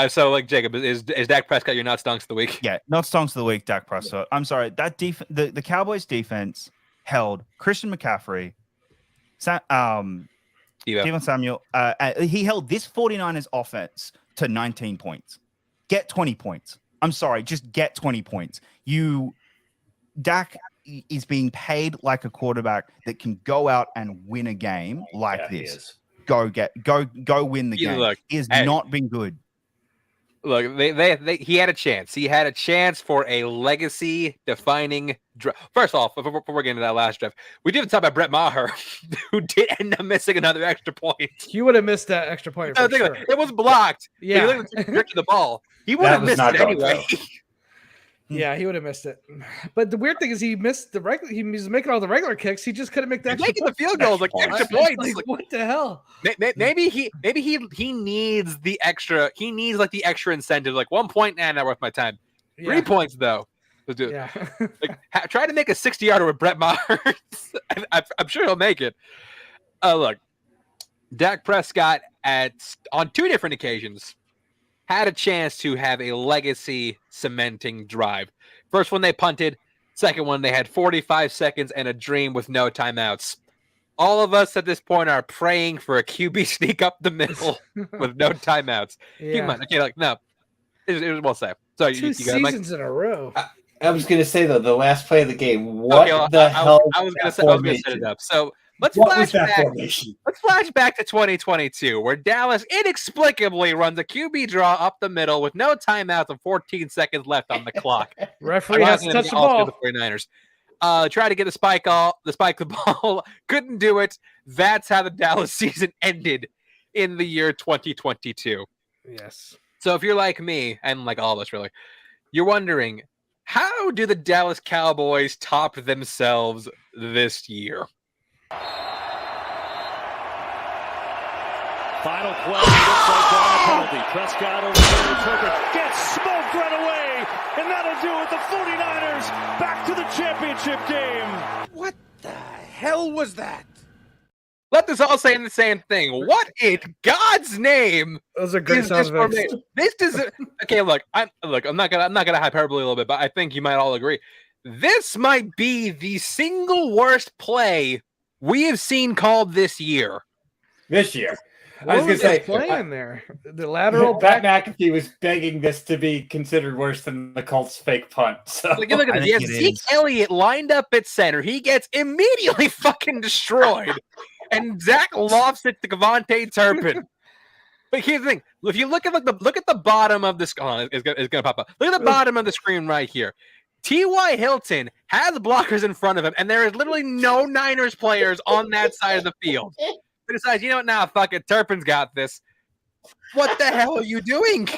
A: Jacob, is Dak Prescott your not stonks of the week?
C: Yeah, not stonks of the week, Dak Prescott. I'm sorry. That the Cowboys defense held Christian McCaffrey, Steven Samuel. He held this 49ers offense to 19 points. Get 20 points. I'm sorry, just get 20 points. Dak is being paid like a quarterback that can go out and win a game like this. Go win the game.
A: Look,
C: he has not been good.
A: Look, he had a chance. He had a chance for a legacy-defining draft. First off, before we get into that last draft, we didn't talk about Brett Maher, who did end up missing another extra point.
B: He would have missed that extra point. For sure.
A: It was blocked.
B: Yeah,
A: he the ball. He would have missed it anyway.
B: Yeah, he would have missed it. But the weird thing is, he missed the regular. He was making all the regular kicks. He just couldn't make the extra.
A: Making the field goals like extra points.
B: Like, what the hell?
A: Maybe he needs the extra. He needs like the extra incentive. Like 1 point, not worth my time. 3 points though. Let's do it.
B: Yeah.
A: Try to make a 60-yarder with Brett Maher. I'm sure he'll make it. Look, Dak Prescott on 2 different occasions had a chance to have a legacy cementing drive. First one they punted. Second one they had 45 seconds and a dream with no timeouts. All of us at this point are praying for a QB sneak up the middle with no timeouts.
B: Yeah.
A: Okay, like no, it was well said. So
B: 2 seasons in a row.
D: I was going to say though, the last play of the game. What the hell?
A: I was going to set it up. So let's flash back to 2022, where Dallas inexplicably runs a QB draw up the middle with no timeouts and 14 seconds left on the clock.
B: Referee has to touch the ball.
A: The 49ers. Try to get the ball. Couldn't do it. That's how the Dallas season ended in the year 2022.
B: Yes.
A: So if you're like me, and like all of us really, you're wondering, how do the Dallas Cowboys top themselves this year?
F: Final play, looks like a penalty. Prescott over there, Tucker gets smoked right away, and that'll do it. The 49ers back to the championship game.
G: What the hell was that?
A: Let us all say the same thing. What in God's name?
B: Those are great sound effects.
A: This is okay. Look, I'm not gonna hyperbole a little bit, but I think you might all agree. This might be the single worst play we have seen called this year.
D: This year.
B: I was going to say, playing there. The lateral
D: Pat McAfee was begging this to be considered worse than the Colts' fake punt. So
A: look at this. He has Zeke Elliott lined up at center. He gets immediately fucking destroyed, and Zach lofts it to Kevontae Turpin. But here's the thing: if you look at the bottom of this, it's gonna pop up. Look at the bottom of the screen right here. T.Y. Hilton has blockers in front of him, and there is literally no Niners players on that side of the field. He decides, you know what? Now, fuck it. Turpin's got this. What the hell are you doing?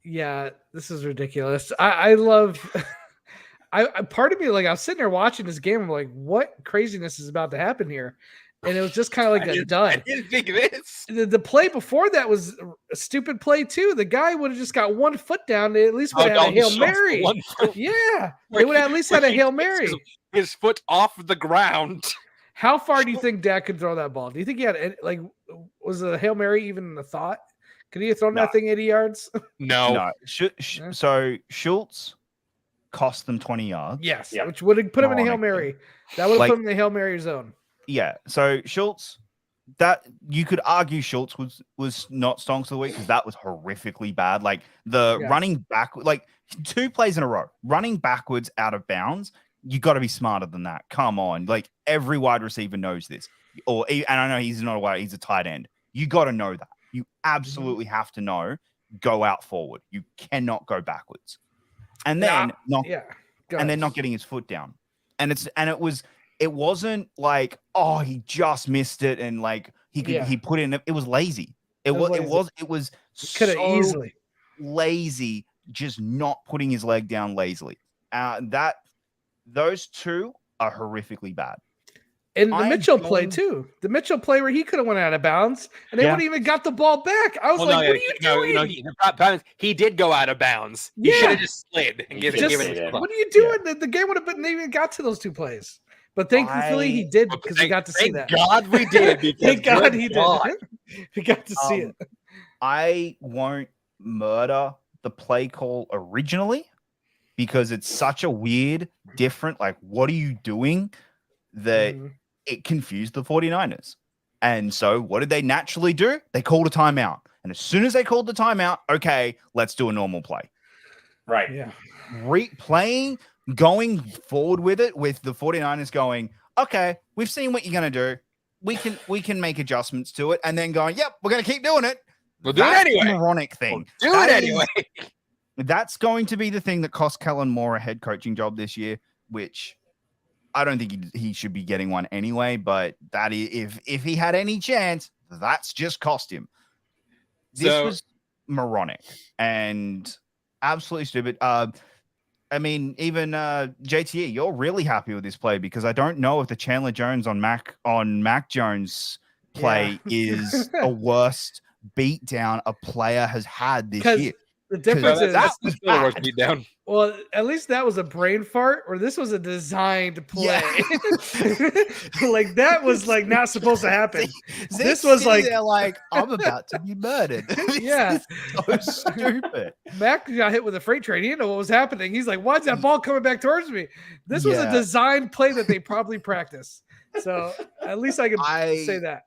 B: Yeah, this is ridiculous. I love. Part of me, like, I was sitting there watching this game. I'm like, what craziness is about to happen here? And it was just kind of like a dud.
A: I didn't think this.
B: The play before that was a stupid play too. The guy would have just got 1 foot down. They at least would have had a Hail Mary. Yeah, they would have at least had a Hail Mary.
A: His foot off the ground.
B: How far do you think Dak could throw that ball? Do you think he had was a Hail Mary even a thought? Could he have thrown that thing 80 yards?
A: No.
C: So Schultz cost them 20 yards.
B: Yes, which would have put him in a Hail Mary. That would have put him in the Hail Mary zone.
C: Yeah, so Schultz, that you could argue Schultz was not stonks of the week because that was horrifically bad. Like running back, like 2 plays in a row, running backwards out of bounds. You got to be smarter than that. Come on, like every wide receiver knows this. And I know he's not a wide; he's a tight end. You got to know that. You absolutely have to know. Go out forward. You cannot go backwards. And then not getting his foot down. It wasn't like, oh, he just missed it and like he put in it was lazy. It was
B: could have easily
C: lazy, just not putting his leg down lazily. Those 2 are horrifically bad.
B: And the
C: I'm
B: Mitchell play
C: going-
B: too. The Mitchell play where he could have went out of bounds, and they
C: Yeah.
B: wouldn't even got the ball back. I was
A: Well,
B: like,
A: no,
B: "What are you doing?
A: the problem is he did go out of bounds. He
B: Yeah.
A: should have just slid and
D: He
A: given
D: just-
A: it.
B: What are you doing? The game would have been. They even got to those 2 plays, but thankfully he did because we got to see that.
A: Thank God we did. Because
B: Thank God
A: good
B: he
A: God.
B: did. We got to see it.
C: I won't murder the play call originally because it's such a weird, different, like, what are you doing that
B: Mhm.
C: it confused the 49ers. And so what did they naturally do? They called a timeout. And as soon as they called the timeout, okay, let's do a normal play.
D: Right.
B: Yeah.
C: Replaying, going forward with it, with the 49ers going, okay, we've seen what you're going to do. We can make adjustments to it. And then going, yep, we're going to keep doing it.
A: We'll do it
C: That's
A: anyway.
C: the moronic thing.
A: Do
C: That
A: it
C: is-
A: anyway.
C: That's going to be the thing that cost Kellen Moore a head coaching job this year, which I don't think he should be getting one anyway. But that if he had any chance, that's just cost him. This
A: So-
C: was moronic and absolutely stupid. I mean, even JTE, you're really happy with this play because I don't know if the Chandler Jones on Mac Jones play is the worst beatdown a player has had this
B: 'Cause
C: year.
B: The difference is,
C: that was
A: Still the worst
C: bad.
A: beat down.
B: well, at least that was a brain fart, or this was a designed play. Like that was like not supposed to happen. This was like-
C: they're like, I'm about to be murdered. This
B: Yeah.
C: is so stupid.
B: Mac got hit with a freight train. He didn't know what was happening. He's like, "Why's that ball coming back towards me?" This was a
C: Yeah.
B: designed play that they probably practiced. So at least I can say that.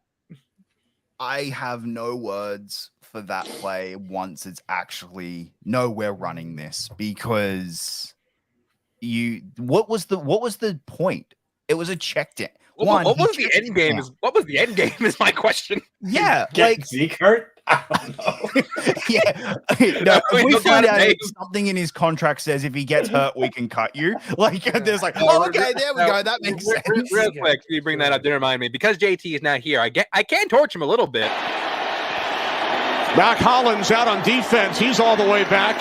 C: I have no words for that play once it's actually no, we're running this because what was the point? It was a check down.
A: What
C: He
A: was the
C: checked
A: end game?
C: down.
A: What was the end game? Is my question.
C: Yeah,
D: Get
C: like
D: Zeke hurt? I don't know.
C: yeah. No, if we
A: Look
C: find
A: at
C: out
A: it.
C: something in his contract says if he gets hurt, we can cut you. Like there's like,
A: No,
C: oh, okay, there we go. That makes sense.
A: Real quick, you bring that up to remind me because JT is not here. I can torch him a little bit.
F: Mac Hollins out on defense. He's all the way back.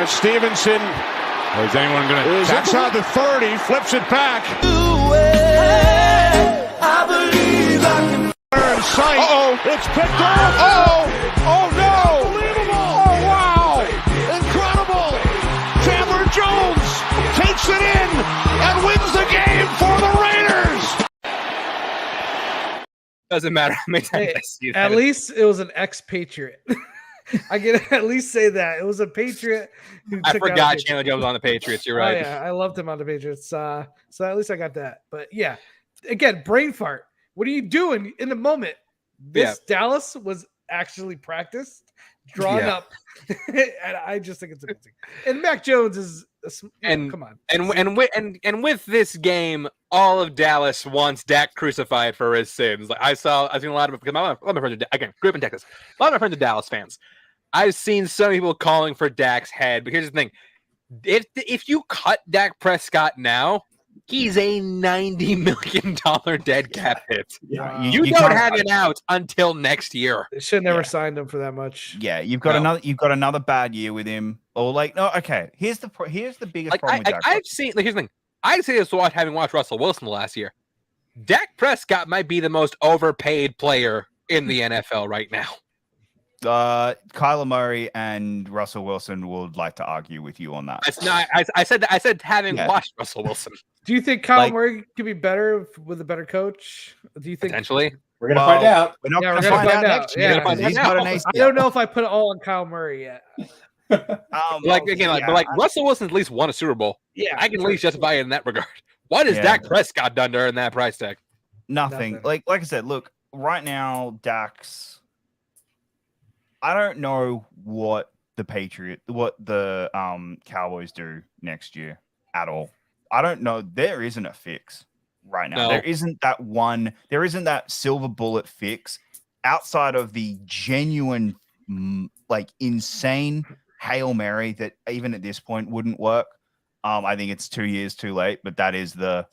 F: Stevenson
H: Is anyone going to
F: is inside the 30, flips it back. In sight. It's picked off. Oh no! Unbelievable! Oh wow! Incredible! Chandler Jones takes it in and wins the game for the Raiders.
A: Doesn't matter how many times
B: Hey,
A: I see
B: At
A: that.
B: least it was an ex-Patriot. I can at least say that it was a Patriot. Who
A: I
B: took out a
A: forgot
B: Patriot.
A: Chandler Jones was on the Patriots. You're
B: Oh,
A: right.
B: yeah, I loved him on the Patriots. So at least I got that. But yeah, again, brain fart. What are you doing in the moment? This Dallas was actually practiced, drawn
A: Yeah.
B: up, and I just think it's amazing. And Mac Jones is, come on,
A: And with this game, all of Dallas wants Dak crucified for his sins. Like I've seen a lot of because a lot of my friends again grew up in Texas. A lot of my friends are Dallas fans. I've seen some people calling for Dak's head. But here's the thing: if you cut Dak Prescott now, he's a $90 million dead cap hit.
D: Yeah.
A: You don't
C: can't-
A: have an out until next year.
B: they should never
C: Yeah.
B: signed him for that much.
C: Yeah, you've got another bad year with him. Or like, no, okay. Here's the biggest
A: Like
C: problem with Dak.
A: I've seen. Like, here's the thing: I'd say this having watched Russell Wilson the last year. Dak Prescott might be the most overpaid player in the NFL right now.
C: Kyler Murray and Russell Wilson would like to argue with you on that.
A: That's not. I said that. I said having
C: Yeah.
A: watched Russell Wilson
B: Do you think Kyle
C: Like-
B: Murray could be better with a better coach? Do you think?
A: potentially.
D: We're gonna
C: Well,
D: find out.
C: We're not
B: Yeah,
C: going
B: we're
C: to
B: gonna
C: find
B: find
C: out
B: out.
C: next
B: Yeah.
C: year
A: We're gonna
C: because he's
A: find
C: got an
A: out.
C: ACL.
B: I don't know if I put it all on Kyle Murray yet.
A: Like again,
C: yeah,
A: but Russell Wilson at least won a Super Bowl.
B: Yeah,
A: I can at least justify it in that regard. What has
C: Yeah.
A: Dak Prescott done to earn that price tag?
C: nothing.
B: Nothing.
C: Like I said, look, right now, Dax. I don't know what the Cowboys do next year at all. I don't know. There isn't a fix right now.
A: No.
C: There isn't that silver bullet fix outside of the genuine, like insane Hail Mary that even at this point wouldn't work. I think it's 2 years too late, but that is the,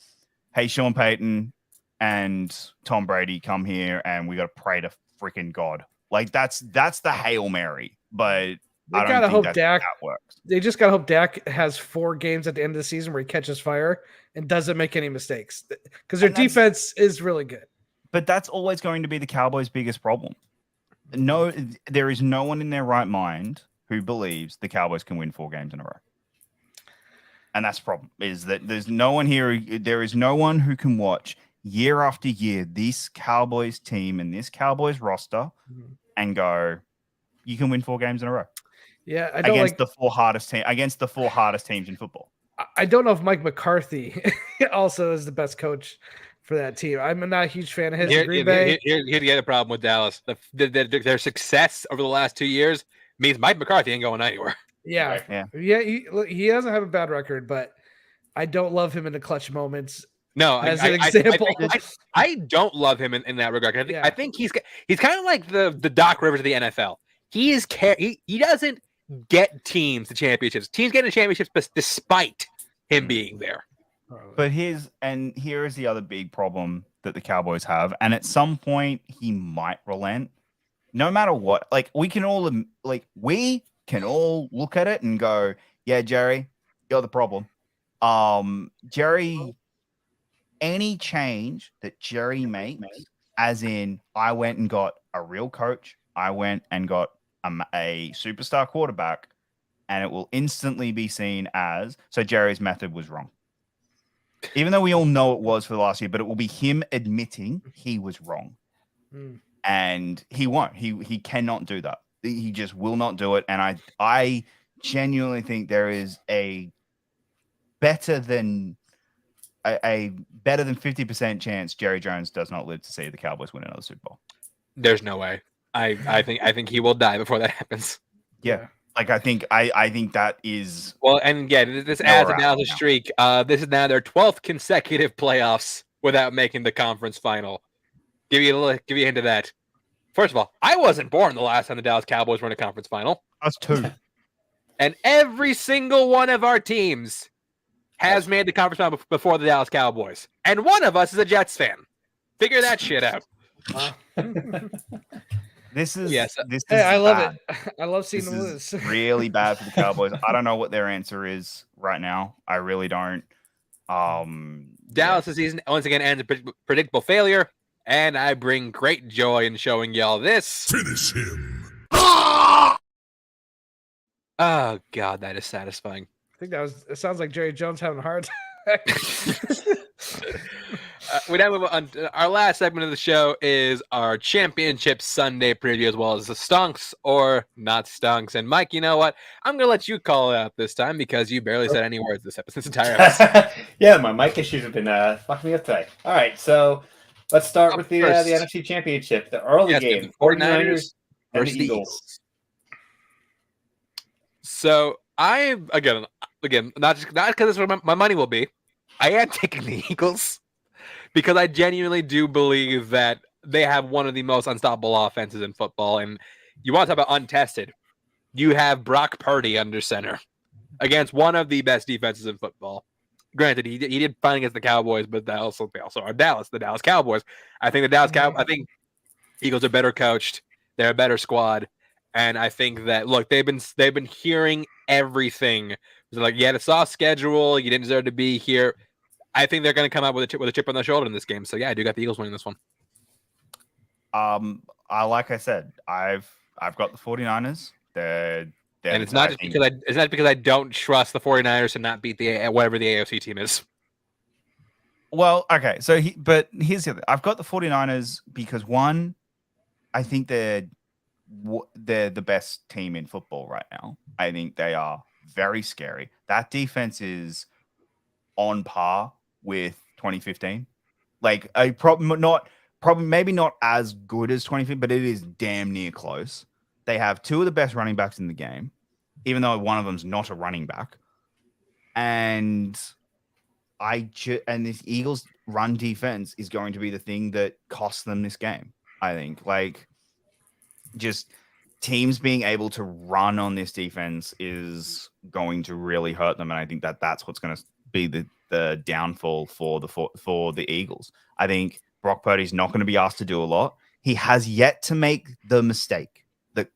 C: hey, Sean Payton and Tom Brady come here and we got to pray to freaking God. Like that's the Hail Mary, but
B: They
C: I don't
B: gotta
C: think
B: hope
C: that
B: Dak.
C: that works.
B: They just gotta hope Dak has 4 games at the end of the season where he catches fire and doesn't make any mistakes, because their
C: And that's-
B: defense is really good.
C: But that's always going to be the Cowboys' biggest problem. No, there is no one in their right mind who believes the Cowboys can win 4 games in a row. And that's the problem, is that there's no one here. There is no one who can watch year after year this Cowboys team and this Cowboys roster and go, you can win 4 games in a row.
B: Yeah, I don't
C: against the 4 hardest teams in football.
B: I don't know if Mike McCarthy also is the best coach for that team. I'm not a huge fan of his in Green Bay.
A: Here's the other problem with Dallas. Their success over the last 2 years means Mike McCarthy ain't going anywhere.
B: Yeah. He doesn't have a bad record, but I don't love him in the clutch moments.
A: No,
B: as an example,
A: I don't love him in that regard. I think he's kind of like the Doc Rivers of the NFL. He doesn't get teams to championships. Teams get to championships despite him being there.
C: But here is the other big problem that the Cowboys have, and at some point he might relent. No matter what, like we can all look at it and go, "Yeah, Jerry, you're the problem." Jerry, any change that Jerry makes, as in I went and got a real coach, I went and got a superstar quarterback, and it will instantly be seen as so Jerry's method was wrong. Even though we all know it was for the last year, but it will be him admitting he was wrong. And he won't. He cannot do that. He just will not do it. And I genuinely think there is a better than 50% chance Jerry Jones does not live to see the Cowboys win another Super Bowl.
A: There's no way. I think he will die before that happens.
C: Yeah. Like I think that is
A: well, and yeah, this adds another streak. This is now their 12th consecutive playoffs without making the conference final. Give you a hint of that. First of all, I wasn't born the last time the Dallas Cowboys were in a conference final.
C: Us too.
A: And every single one of our teams has made the conference final before the Dallas Cowboys, and one of us is a Jets fan. Figure that shit out.
C: This is
B: I love it. I love seeing them lose.
C: Really bad for the Cowboys. I don't know what their answer is right now. I really don't.
A: Dallas' season once again ends in predictable failure, and I bring great joy in showing y'all this.
E: Finish him.
A: Oh God, that is satisfying.
B: I think it sounds like Jerry Jones having a heart attack.
A: We now move on. Our last segment of the show is our Championship Sunday preview, as well as the stonks or not stonks. And Mike, you know what? I'm going to let you call it out this time because you barely said any words this entire episode.
D: Yeah, my mic issues have been fucking me up today. All right, so let's start with the NFC Championship, the early game, the 49ers versus the Eagles.
A: So I again, not because that's where my money will be. I am taking the Eagles because I genuinely do believe that they have one of the most unstoppable offenses in football. And you want to talk about untested? You have Brock Purdy under center against one of the best defenses in football. Granted, he did fine against the Cowboys, but they also are Dallas, the Dallas Cowboys. I think I think Eagles are better coached. They're a better squad. And I think that they've been hearing everything. It's like, you had a soft schedule, you didn't deserve to be here. I think they're going to come out with a chip on their shoulder in this game. So yeah, I do got the Eagles winning this one.
C: Like I said, I've got the 49ers.
A: And it's not because I don't trust the 49ers to not beat whatever the AFC team is.
C: Well, okay. So but here's the other. I've got the 49ers because one, I think they're the best team in football right now. I think they are very scary. That defense is on par with 2015. Like maybe not as good as 2015, but it is damn near close. They have 2 of the best running backs in the game, even though one of them's not a running back. And this Eagles run defense is going to be the thing that costs them this game. I think just teams being able to run on this defense is going to really hurt them. And I think that's what's going to be the downfall for the Eagles. I think Brock Purdy's not going to be asked to do a lot. He has yet to make the mistake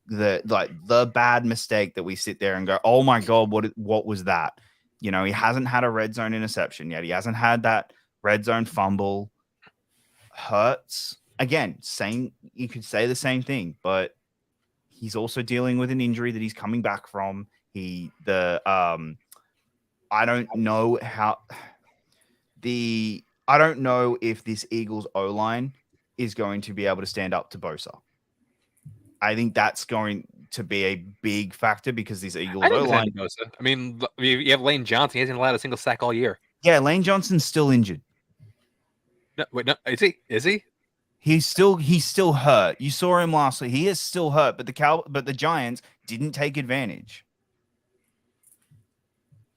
C: the bad mistake that we sit there and go, oh my God, what was that? You know, he hasn't had a red zone interception yet. He hasn't had that red zone fumble. Hurts again, you could say the same thing, but he's also dealing with an injury that he's coming back from. I don't know if this Eagles O-line is going to be able to stand up to Bosa. I think that's going to be a big factor because these Eagles O-line.
A: I mean, you have Lane Johnson. He hasn't allowed a single sack all year.
C: Yeah, Lane Johnson's still injured.
A: No, wait, no, is he? Is he?
C: He's still hurt. You saw him last week. He is still hurt, but the Giants didn't take advantage.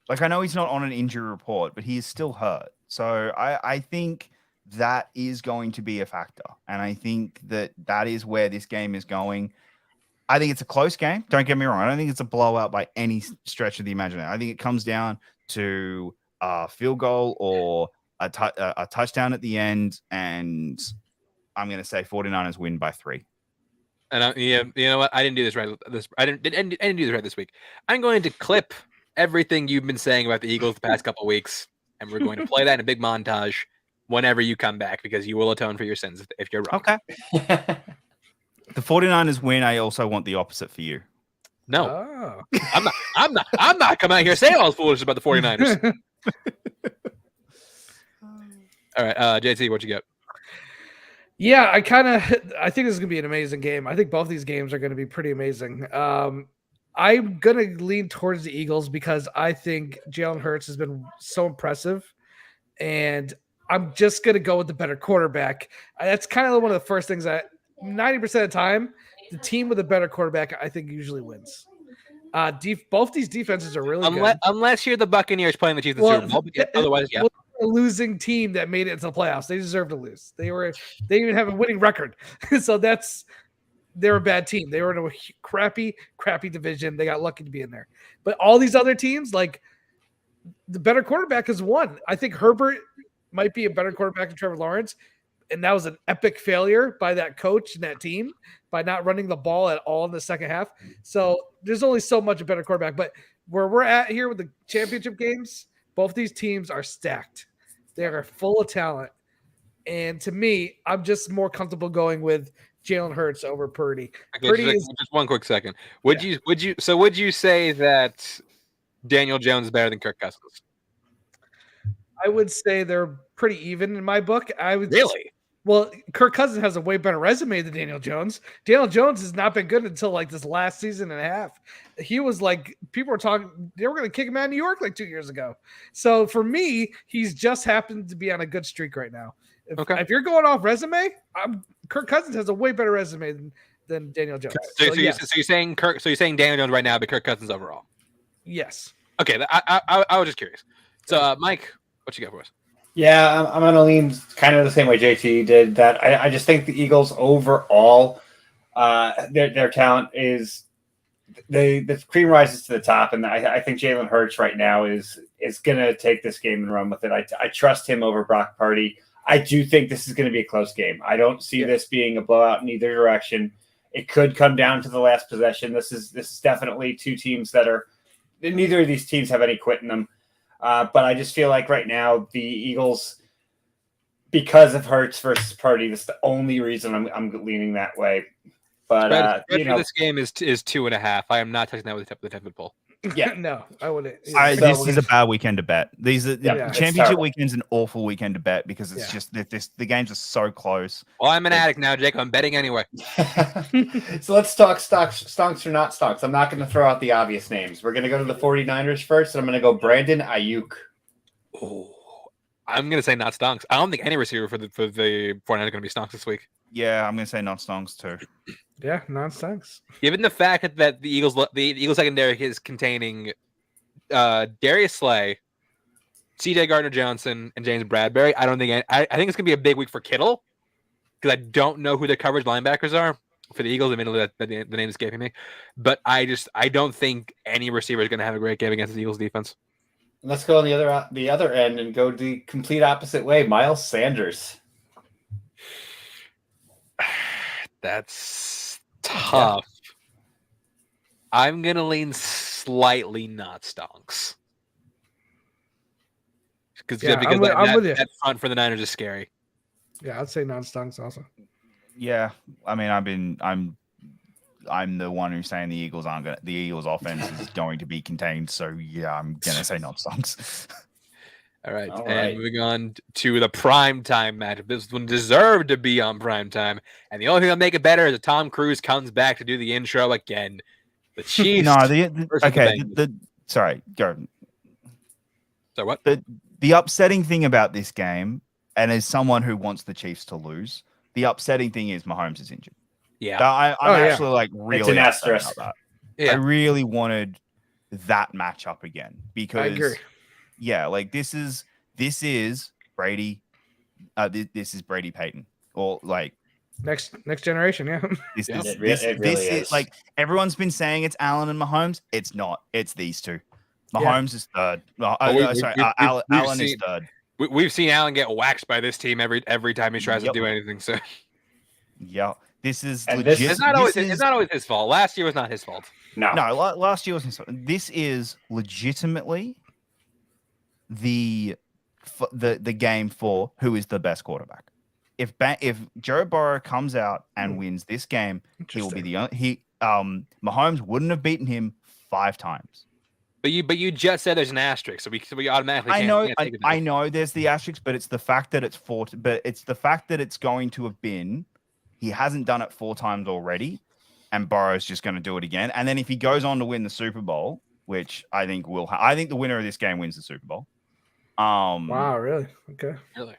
C: Like, I know he's not on an injury report, but he is still hurt. So I think that is going to be a factor. And I think that is where this game is going. I think it's a close game. Don't get me wrong. I don't think it's a blowout by any stretch of the imagination. I think it comes down to a field goal or a touchdown at the end. And I'm going to say 49ers win by 3.
A: And you know what? I didn't do this right. I didn't do this right this week. I'm going to clip everything you've been saying about the Eagles the past couple of weeks, and we're going to play that in a big montage whenever you come back, because you will atone for your sins if you're wrong.
C: Okay. The 49ers win. I also want the opposite for you.
A: No,
B: Oh.
A: I'm not coming out here saying all this foolish about the 49ers. All right, JT, what you got?
B: Yeah, I think this is gonna be an amazing game. I think both these games are gonna be pretty amazing. I'm gonna lean towards the Eagles because I think Jalen Hurts has been so impressive, and I'm just gonna go with the better quarterback. That's kind of one of the first things that 90% of the time, the team with a better quarterback, I think, usually wins. Both these defenses are really good.
A: Unless you're the Buccaneers playing the Chiefs in the Super Bowl, but yeah, otherwise, yeah.
B: A losing team that made it into the playoffs. They deserve to lose. They even have a winning record. So they're a bad team. They were in a crappy division. They got lucky to be in there. But all these other teams, like, the better quarterback has won. I think Herbert might be a better quarterback than Trevor Lawrence. And that was an epic failure by that coach and that team by not running the ball at all in the second half. So there's only so much a better quarterback. But where we're at here with the championship games, both these teams are stacked. They are full of talent. And to me, I'm just more comfortable going with Jalen Hurts over Purdy.
A: Okay,
B: Purdy
A: just one quick second. Would you say that Daniel Jones is better than Kirk Cousins?
B: I would say they're pretty even in my book.
A: Really?
B: Well, Kirk Cousins has a way better resume than Daniel Jones. Daniel Jones has not been good until like this last season and a half. He was like, people were talking, they were going to kick him out of New York like 2 years ago. So for me, he's just happened to be on a good streak right now. If you're going off resume, Kirk Cousins has a way better resume than Daniel Jones.
A: So you're saying Daniel Jones right now, but Kirk Cousins overall?
B: Yes.
A: Okay, I was just curious. So, Mike, what you got for us?
D: Yeah, I'm going to lean kind of the same way JT did. That I just think the Eagles overall, their talent is the cream rises to the top, and I think Jalen Hurts right now is going to take this game and run with it. I trust him over Brock Purdy. I do think this is going to be a close game. I don't see this being a blowout in either direction. It could come down to the last possession. This is definitely two teams that are neither of these teams have any quit in them. But I just feel like right now the Eagles, because of Hurts versus Purdy, that's the only reason I'm leaning that way. But
A: this game is 2.5. I am not touching that with the 10-foot pole.
D: Yeah,
B: no, I wouldn't.
C: This is a bad weekend to bet. Championship weekend's an awful weekend to bet because it's just the games are so close.
A: Well, I'm an addict now, Jake. I'm betting anyway.
D: So let's talk stonks or not stonks. I'm not going to throw out the obvious names. We're going to go to the 49ers first, and I'm going to go Brandon Ayuk.
A: Oh, I'm going to say not stonks. I don't think any receiver for the 49ers are going to be stonks this week.
C: Yeah, I'm going to say not stonks too.
B: Yeah, nonsense.
A: Given the fact that the Eagles secondary is containing Darius Slay, C.J. Gardner-Johnson, and James Bradbury, I think it's gonna be a big week for Kittle because I don't know who the coverage linebackers are for the Eagles. Admittedly, the name is escaping me, but I don't think any receiver is gonna have a great game against the Eagles defense.
D: Let's go on the other end and go the complete opposite way. Miles Sanders.
A: That's tough. I'm gonna lean slightly not stonks. Because
B: I'm with you.
A: that front for the Niners is scary.
B: Yeah, I'd say non-stunks also.
C: Yeah, I mean, I'm the one who's saying the Eagles offense is going to be contained. So yeah, I'm gonna say not songs.
A: All right.
D: All
A: And
D: right.
A: moving on to the prime time matchup. This one deserved to be on prime time. And the only thing that'll make it better is that Tom Cruise comes back to do the intro again. The Chiefs.
C: No,
A: versus
C: sorry, go.
A: So what?
C: The upsetting thing about this game, and as someone who wants the Chiefs to lose, the upsetting thing is Mahomes is injured.
A: Yeah.
C: I'm actually like really
D: It's an
C: upset
D: asterisk.
C: about that.
A: Yeah.
C: I really wanted that matchup again because
B: I agree.
C: yeah, like this is Brady. This is Brady Payton, or like
B: Next generation, yeah.
C: this
A: Yeah.
C: is
D: It really
C: is
D: is.
C: like everyone's been saying it's Allen and Mahomes. It's not. It's these two. Mahomes is third. Allen is third.
A: We've seen Allen get waxed by this team every time he tries to do anything. So
C: Yeah, this is
D: And
C: legit.
A: it's not always his fault. Last year was not his fault.
D: No.
C: Last year wasn't. This is legitimately the game for who is the best quarterback. If Joe Burrow comes out and wins this game, he will be the only. Mahomes wouldn't have beaten him 5 times.
A: But you just said there's an asterisk, so we automatically.
C: I know there's the asterisk, but it's the fact that it's 4. But it's the fact that it's going to have been. He hasn't done it 4 times already, and Burrow's just going to do it again. And then if he goes on to win the Super Bowl, which I think I think the winner of this game wins the Super Bowl.
B: Wow, really? Okay.
A: Really?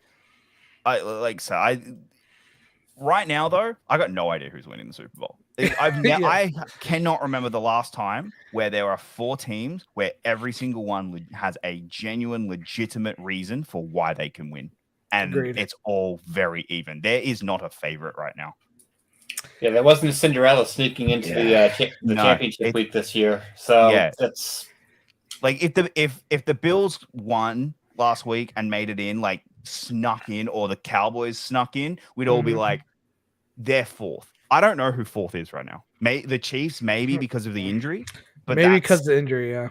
C: Right now though, I got no idea who's winning the Super Bowl. I cannot remember the last time where there are 4 teams where every single one has a genuine, legitimate reason for why they can win, and it's all very even. There is not a favorite right now.
D: Yeah, there wasn't a Cinderella sneaking into the championship week this year. So
C: Yeah.
D: that's
C: Like if the Bills won last week and made it in, like snuck in, or the Cowboys snuck in, we'd all be like, they're 4th. I don't know who 4th is right now. The Chiefs, maybe because of the injury, but
B: maybe because of the injury, yeah.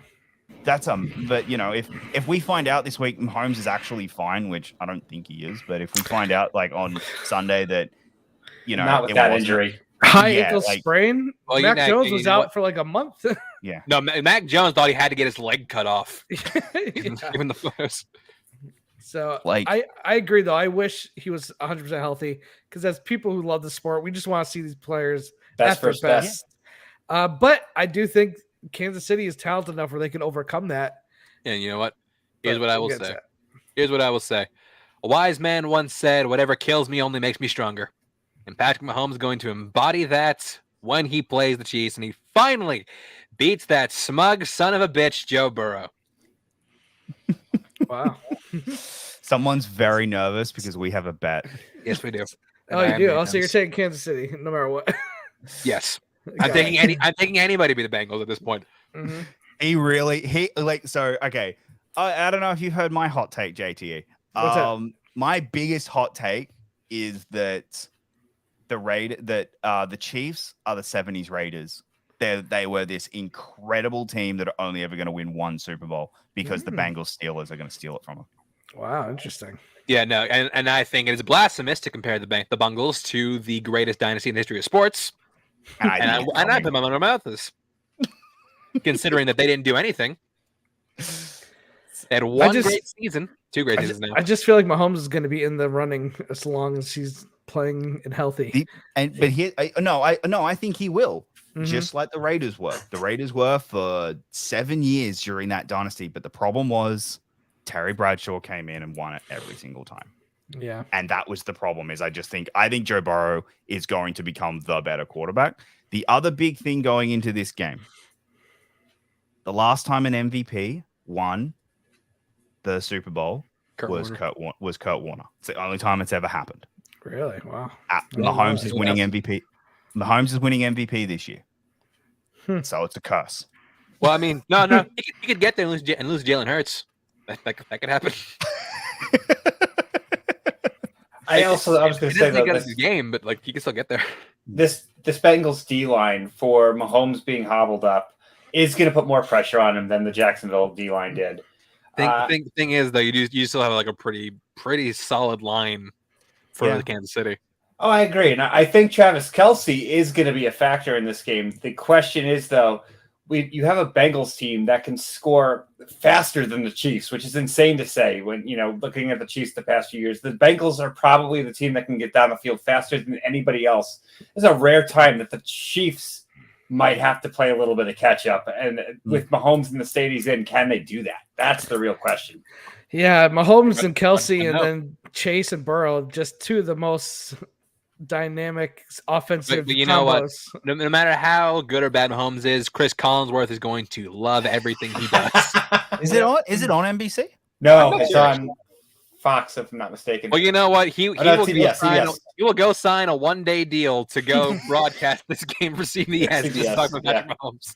C: That's but you know, if we find out this week Mahomes is actually fine, which I don't think he is, but if we find out like on Sunday that
D: not with that injury,
B: high ankle sprain,
A: Well,
B: Mac Jones was out for like a month.
C: Yeah.
A: No, Mac Jones thought he had to get his leg cut off.
B: Yeah.
A: Even the first.
B: So
C: like
B: I agree though. I wish he was 100% healthy because as people who love the sport, we just want to see these players
D: best
B: at their
D: first best.
B: But I do think Kansas City is talented enough where they can overcome that.
A: And you know what? Here's what I will say. Here's what I will say. A wise man once said, "Whatever kills me only makes me stronger." And Patrick Mahomes is going to embody that when he plays the Chiefs, and he finally beats that smug son of a bitch, Joe Burrow.
B: Wow.
C: Someone's very nervous because we have a bet.
A: Yes, we do.
B: Oh, you do? So you're taking Kansas City no matter what.
A: Yes. I'm taking anybody to be the Bengals at this point.
B: Mm-hmm.
C: Okay. I don't know if you've heard my hot take, JTE.
B: What's that?
C: My biggest hot take is that the Chiefs are the 70s Raiders. They were this incredible team that are only ever going to win 1 Super Bowl because the Bengals Steelers are going to steal it from them.
B: Wow, interesting.
A: Yeah, no, and I think it is blasphemous to compare the Bengals to the greatest dynasty in the history of sports. And I put my money where my mouth is. Considering that they didn't do anything. They had great season, 2 great seasons now.
B: I just feel like Mahomes is going to be in the running as long as he's playing and healthy.
C: I think he will. Just like the Raiders were. The Raiders were for 7 years during that dynasty, but the problem was Terry Bradshaw came in and won it every single time.
B: Yeah.
C: And that was the problem. I think Joe Burrow is going to become the better quarterback. The other big thing going into this game, the last time an MVP won the Super Bowl was Kurt Warner. It's the only time it's ever happened.
B: Really? Wow.
C: Mahomes is winning MVP. Mahomes is winning MVP this year. So it's a curse.
A: Well, I mean, no. He could get there and lose Jalen Hurts. That could happen.
D: I was going to say
A: that his game, but like he can still get there.
D: this Bengals D line for Mahomes being hobbled up is going to put more pressure on him than the Jacksonville D line did.
A: Thing is though, you still have like a pretty solid line for the Kansas City.
D: Oh, I agree, and I think Travis Kelce is going to be a factor in this game. The question is though, you have a Bengals team that can score faster than the Chiefs, which is insane to say when, looking at the Chiefs the past few years. The Bengals are probably the team that can get down the field faster than anybody else. There's a rare time that the Chiefs might have to play a little bit of catch up. And with Mahomes in the state he's in, can they do that? That's the real question.
B: Yeah, Mahomes and Kelce and then Chase and Burrow, just two of the most dynamic offensive
A: but you know
B: combos.
A: What? No matter how good or bad Mahomes is, Chris Collinsworth is going to love everything he does.
C: Is it on NBC?
D: No, it's on Fox, if I'm not mistaken.
A: Well, you know what? He will go sign a one-day deal to go broadcast this game for CBS. Mahomes.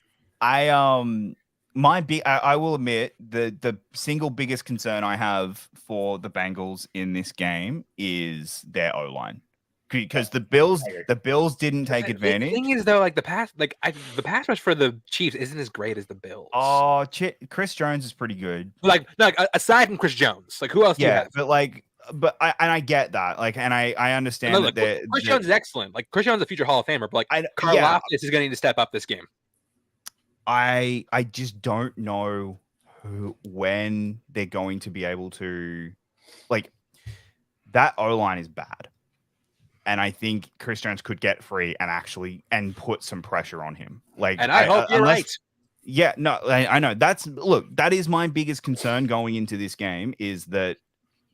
C: I will admit the single biggest concern I have for the Bengals in this game is their O-line. Because the Bills didn't take advantage.
A: The thing is, though, like the pass rush for the Chiefs isn't as great as the Bills.
C: Oh, Chris Jones is pretty good.
A: Like aside from Chris Jones, like who else? Do you have?
C: But I get that. Like, and I understand that
A: Chris Jones is excellent. Like Chris Jones is a future Hall of Famer, but like Karlaftis is going to need to step up this game.
C: I just don't know when they're going to be able to, like, that O-line is bad. And I think Chris Jones could get free and put some pressure on him.
A: And I hope you're right.
C: Yeah, no, I know. That is my biggest concern going into this game is that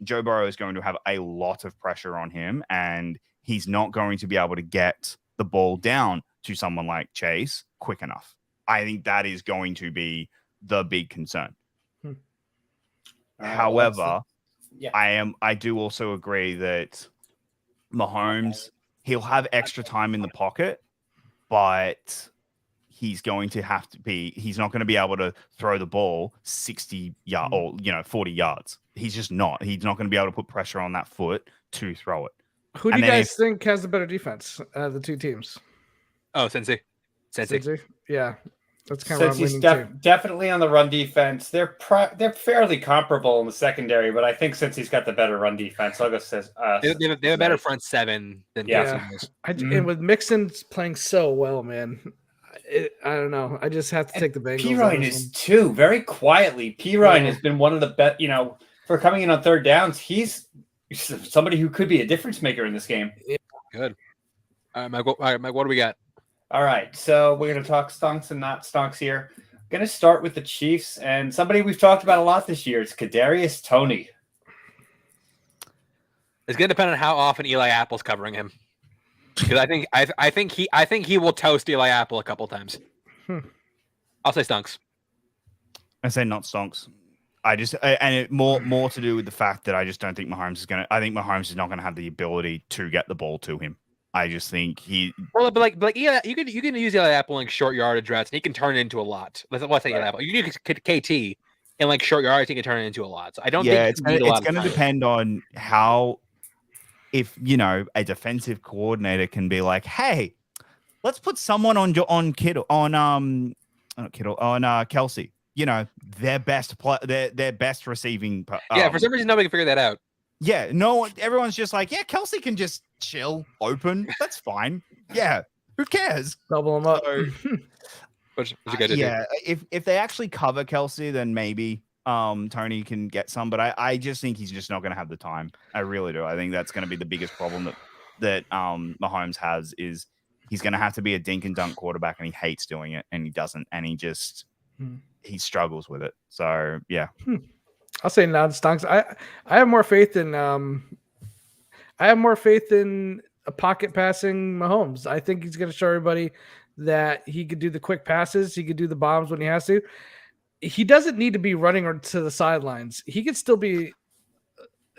C: Joe Burrow is going to have a lot of pressure on him, and he's not going to be able to get the ball down to someone like Chase quick enough. I think that is going to be the big concern. However, I do also agree that Mahomes, he'll have extra time in the pocket, but he's not going to be able to throw the ball 60 yards or 40 yards. He's just not. He's not going to be able to put pressure on that foot to throw it.
B: Who do you guys think has the better defense? The two teams.
A: Oh, Cincy.
B: Yeah. That's kind of
D: Cincy's definitely on the run defense. They're fairly comparable in the secondary, but I think Cincy's got the better run defense. I'll go says
A: they have a better front seven than
B: And with Mixon playing so well, man, I don't know. I just have to take the Bengals.
D: Pirine is too very quietly. Pirine has been one of the best. For coming in on third downs, he's somebody who could be a difference maker in this game.
A: Yeah. Good. All right, Mike, what do we got?
D: All right, so we're going to talk stonks and not stonks here. Going to start with the Chiefs and somebody we've talked about a lot this year. It's Kadarius Toney.
A: It's going to depend on how often Eli Apple's covering him, because I think he will toast Eli Apple a couple times. I'll say stonks.
C: I say not stonks. More to do with the fact that I just don't think Mahomes is going to. I think Mahomes is not going to have the ability to get the ball to him. I just think
A: but Eli, you can use Eli Apple in short yardage routes, and he can turn it into a lot. Let's say Eli Apple. You can use KT in like short yards, he can turn it into a lot. So I don't think
C: it's going to depend on how, if a defensive coordinator can be like, hey, let's put someone on Kelce. Their best receiving.
A: For some reason nobody can figure that out.
C: Yeah, no, everyone's just like, Kelce can just chill, open. That's fine. Yeah, who cares?
B: Double them up.
A: Which is a good idea.
C: If they actually cover Kelce, then maybe Tony can get some. But I just think he's just not going to have the time. I really do. I think that's going to be the biggest problem that Mahomes has is he's going to have to be a dink and dunk quarterback, and he hates doing it, and he doesn't, and he struggles with it. So yeah.
B: I'll say non-stonks. I have more faith in a pocket passing Mahomes. I think he's going to show everybody that he could do the quick passes. He could do the bombs when he has to. He doesn't need to be running to the sidelines. He could still be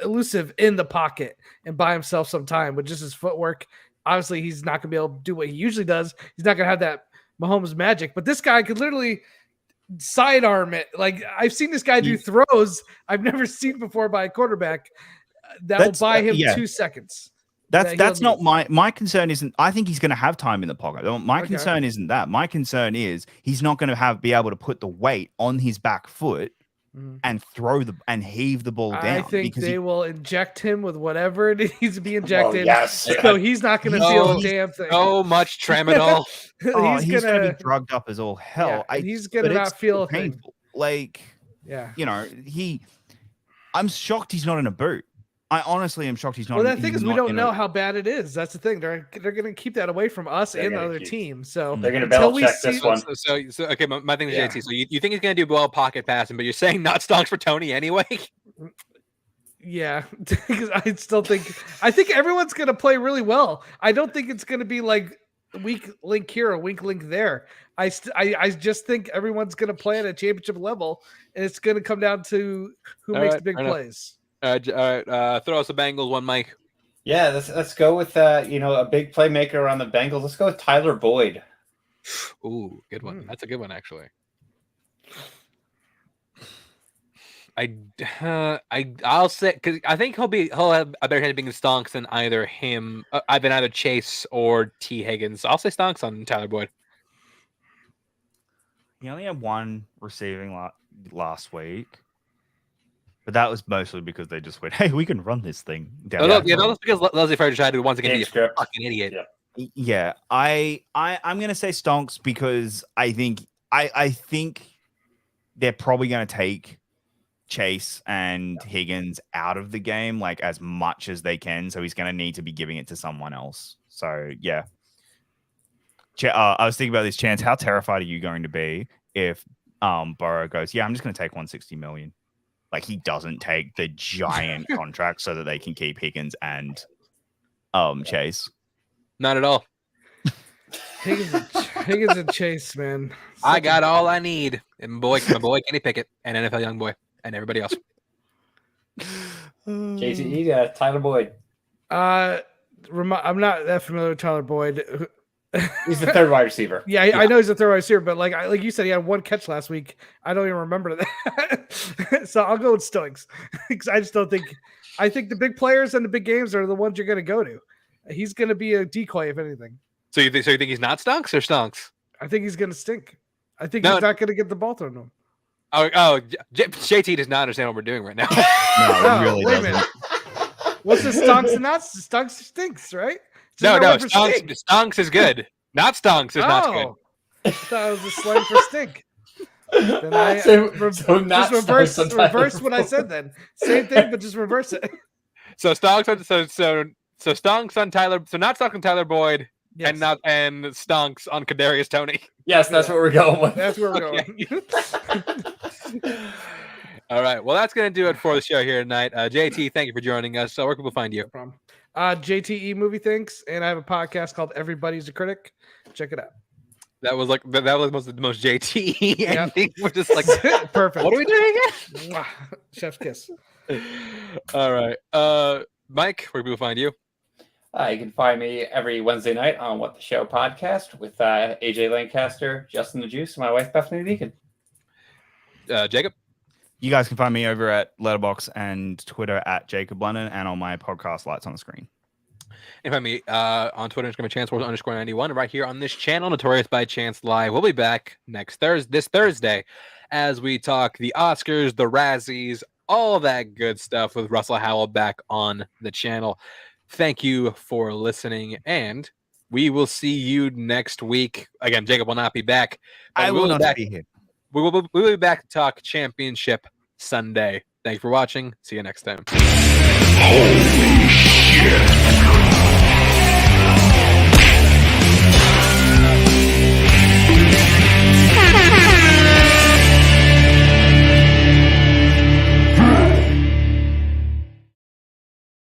B: elusive in the pocket and buy himself some time with just his footwork. Obviously, he's not going to be able to do what he usually does. He's not going to have that Mahomes magic. But this guy could literally sidearm it. Like, I've seen this guy do throws I've never seen before by a quarterback that will buy him 2 seconds.
C: That's not my concern. Isn't I think he's going to have time in the pocket. My concern isn't that. My concern is he's not going to be able to put the weight on his back foot and heave the ball down.
B: I think they will inject him with whatever it needs to be injected.
D: Oh, yes.
B: So he's not going to feel a damn thing.
A: So much tramadol.
C: he's going to be drugged up as all hell.
B: Yeah, he's going to not feel a thing.
C: Like, I'm shocked he's not in a boot. I honestly am shocked he's not.
B: Well, the thing is, we don't know how bad it is. That's the thing. They're going to keep that away from us and the other team. So
D: they're going to bell check this one.
A: So okay, my thing is JT. So you think he's going to do well pocket passing, but you're saying not stonks for Tony anyway?
B: Yeah, because I think everyone's going to play really well. I don't think it's going to be like weak link here or weak link there. I just think everyone's going to play at a championship level, and it's going to come down to who makes the big plays.
A: All right, throw us the Bengals one, Mike.
D: Yeah, let's go with a big playmaker on the Bengals. Let's go with Tyler Boyd.
A: Ooh, good one. That's a good one, actually. I'll say because I think he'll have a better chance of being stonks than either Chase or T Higgins. So I'll say stonks on Tyler Boyd.
C: He only had one receiving last week. But that was mostly because they just went, "Hey, we can run this thing down."
A: That's because Leslie Frazier tried to once again be a fucking idiot.
C: Yeah, I'm gonna say stonks because I think they're probably gonna take Chase and Higgins out of the game like as much as they can. So he's gonna need to be giving it to someone else. So yeah, I was thinking about this, Chance. How terrified are you going to be if Burrow goes, "Yeah, I'm just gonna take 160 million." Like he doesn't take the giant contract so that they can keep Higgins and Chase.
A: Not at all.
B: Higgins and Chase, man.
A: I got all I need. And my boy Kenny Pickett and NFL young boy and everybody else.
D: JTE, Tyler Boyd.
B: I'm not that familiar with Tyler Boyd.
D: He's the third wide receiver.
B: Yeah, I know he's a third wide receiver, but like you said, he had one catch last week. I don't even remember that. So I'll go with Stoics because I just don't think. I think the big players and the big games are the ones you're going to go to. He's going to be a decoy, if anything.
A: So you think he's not stonks or stonks?
B: I think he's going to stink. I think he's not going to get the ball thrown to him.
A: JT does not understand what we're doing right now.
C: No, he really doesn't.
B: What's the stonks and not stonks? Stinks, right?
A: No, stonks is good. Not stonks is not good.
B: I thought it was a slang for stink. Then I
D: just
B: reverse what I said then. Same thing, but just reverse it.
A: So stonks on so stonks on Tyler. So not stonks on Tyler Boyd,
B: yes.
A: and stonks on Kadarius Toney.
D: Yes, that's what we're going with.
B: That's where we're going.
A: All right. Well, that's going to do it for the show here tonight. JT, thank you for joining us. Where can people find you?
B: No problem. JTE Movie Thinks, and I have a podcast called Everybody's a Critic. Check it out.
A: That was the most JTE ending. We're just like,
B: perfect.
A: What are we doing again?
B: Chef's kiss.
A: All right. Mike, where can people find you?
D: You can find me every Wednesday night on What the Show podcast with AJ Lancaster, Justin the Juice, and my wife Bethany Deacon.
A: Jacob?
C: You guys can find me over at Letterboxd and Twitter at Jacob London and on my podcast Lights on the Screen.
A: And find me on Twitter, Instagram, @ChanceWars_91, and right here on this channel, Notorious by Chance Live. We'll be back this Thursday as we talk the Oscars, the Razzies, all that good stuff with Russell Howell back on the channel. Thank you for listening, and we will see you next week. Again, Jacob will not be back.
C: I will not be here.
A: We will be back to talk Championship Sunday. Thank you for watching. See you next time.
E: Holy shit.